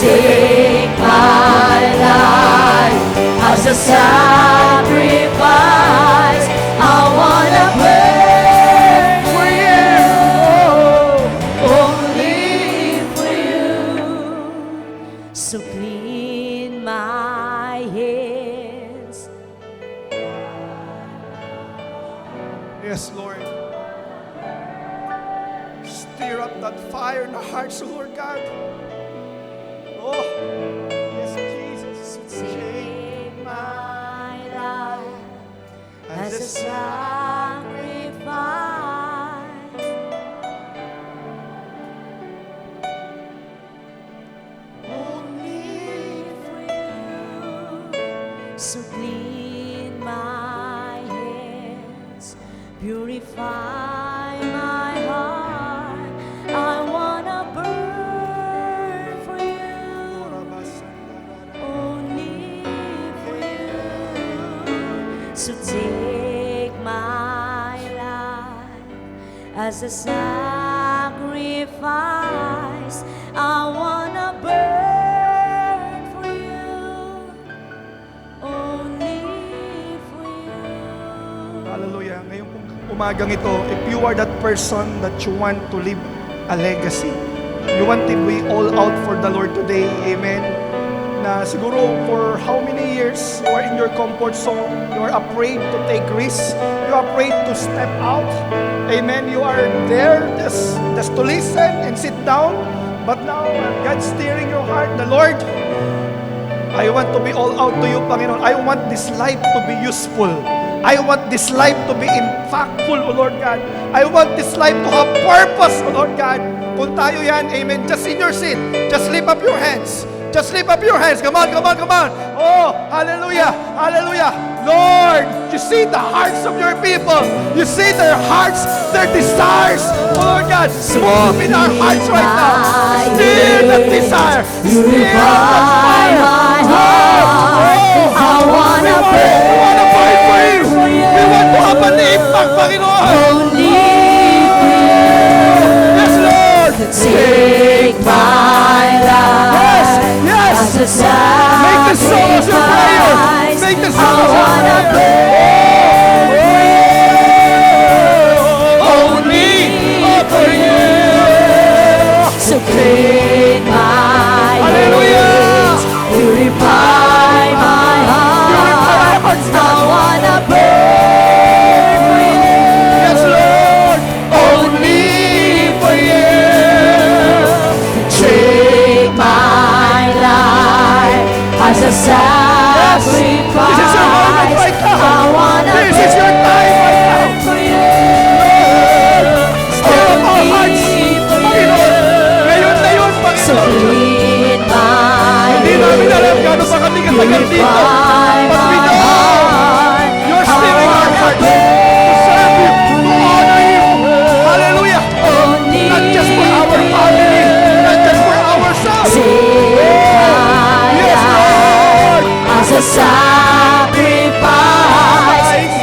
Take my life as a sacrifice. I wanna burn for you, only for you. So clean my hands. Yes, Lord. Stir up that fire in our hearts, Lord God. Oh, yes, Jesus. Change. sacrifice. Only for you. So clean my hands, purify my heart. I wanna burn for you, only for you. So take my life as a sacrifice. I wanna burn for you, only for you. Hallelujah. Ngayong umagang ito, if you are that person that you want to leave a legacy, you want to be all out for the Lord today, amen, na siguro for how many years you are in your comfort zone, you are afraid to take risks, you are afraid to step out, amen, you are there just to listen and sit down, but now God's steering your heart, the Lord, I want to be all out to you, Panginoon. I want this life to be useful. I want this life to be impactful, O Lord God. I want this life to have purpose, O Lord God. Kung tayo yan, amen, just in your seat, just lift up your hands. Just lift up your hands. Come on, come on, come on. Oh, hallelujah, hallelujah. Lord, you see the hearts of your people. You see their hearts, their desires. Oh, Lord God, move in our hearts right now. Still that desire. Still that fire. I wanna We want to fight for you. We want to have an impact, Panginoon. only Yes, Lord. take my life Yes, as a yes. Make the song as your prayer. sacrifice. Make the I song as your wanna prayer. Only for you. so clean my Hallelujah. hands, purify my heart. I wanna burn for you, Yes, Lord. Only for you. take my life as a sacrifice. This is your moment right now. I wanna This is your time right now. burn for you, Stir up our hearts, Panginoon. Ngayon na yun, so Panginoon. clean my Hindi namin alam gano'n pa kami katagal dito. purify But we my know heart. you're stirring our hearts to serve you, to honor you. Hallelujah. Only Not just for our family, not just for ourselves. take my Yes, Lord. as a sacrifice.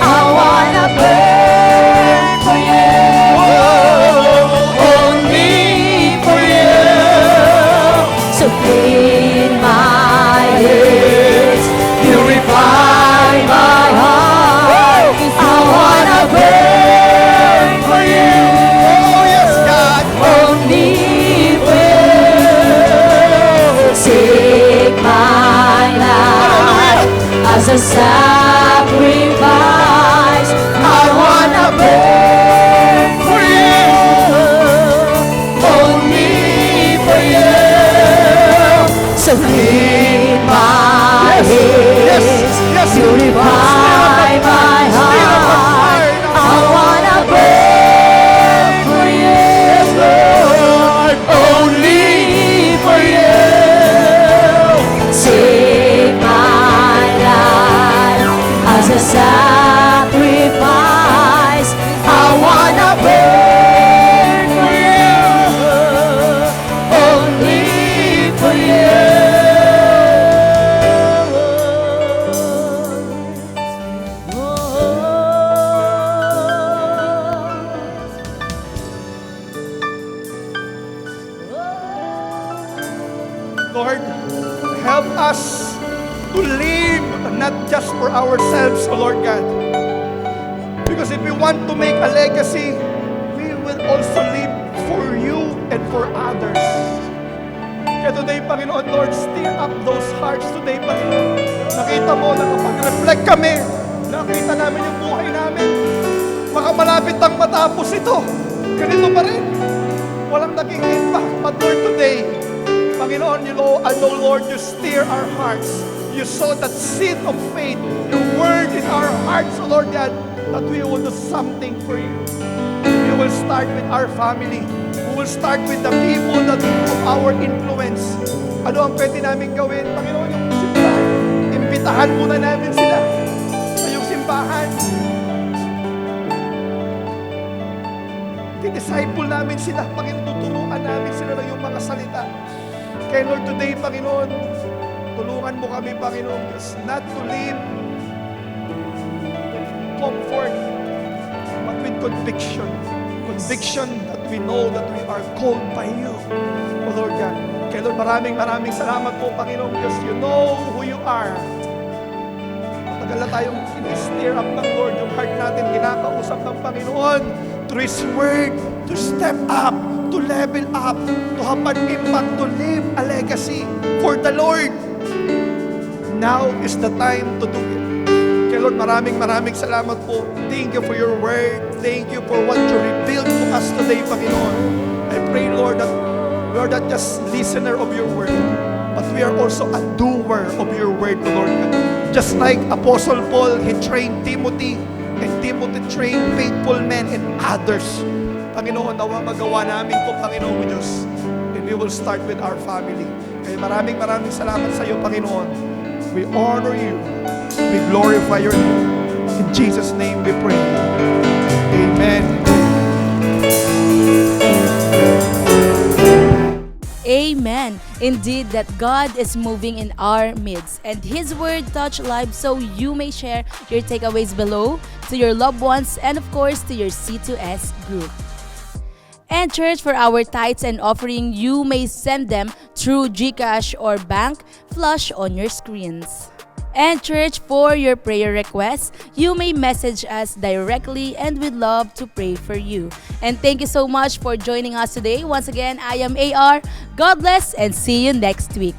I wanna burn for you, only for you. So clean my hands, purify my heart. I wanna burn for you, Oh, yes, God. only for you. Take my life as a sacrifice. I wanna burn for you, only for you. So clean my Yes, yes, hands, yes. purify my heart. I wanna burn for you, Lord, only for you. Take my life as a sacrifice. I wanna burn for you, only for you. Lord, help us to live not just for ourselves, O Lord God. Because if we want to make a legacy, we will also live for you and for others. Kaya today, Panginoon, Lord, stir up those hearts today, Panginoon. Nakita mo na kapag reflect kami, nakita namin yung buhay namin. Baka malapit ang matapos ito. Ganito pa rin. Walang naging impact. But Lord, today, Panginoon, you know, I know, Lord, you stir our hearts. You sow that seed of faith, your word in our hearts, O Lord God. that we will do something for you. We will start with our family. We will start with the people that of our influence. Ano ang pwede namin gawin? Panginoon, yung simbahan. Imbitahan muna namin sila sa iyong simbahan. Disciple namin sila, Panginoon, tuturuan namin sila ng iyong mga salita. Kaya Lord, today, Panginoon, tulungan mo kami, Panginoon Diyos, not to live with comfort, but with conviction. Conviction that we know that we are called by you, O Lord God. Kaya Lord, maraming salamat po, Panginoon Diyos. You know who you are. Matagal na tayong in-stir up ng Lord, yung heart natin, kinakausap ng Panginoon through His Word, to step up, to level up, to have an impact, to leave a legacy for the Lord. Now is the time to do it. Kaya Lord, maraming salamat po. Thank you for your Word. Thank you for what you revealed to us today, Panginoon. I pray, Lord, that we are not just listener of your Word, but we are also a doer of your Word, Lord. Just like Apostle Paul, he trained Timothy, and Timothy trained faithful men and others. Panginoon, nawa magawa namin po, Panginoon Diyos. And we will start with our family. Kaya maraming salamat sa iyo, Panginoon. We honor you. We glorify your name. In Jesus' name we pray. Amen. Amen. Indeed, that God is moving in our midst, and His word touch lives, so you may share your takeaways below to your loved ones and of course to your C2S group. And church, for our tithes and offering, you may send them through GCash or bank flash on your screens. And church, for your prayer requests, you may message us directly and we'd love to pray for you. And thank you so much for joining us today. Once again, I am AR. God bless and see you next week.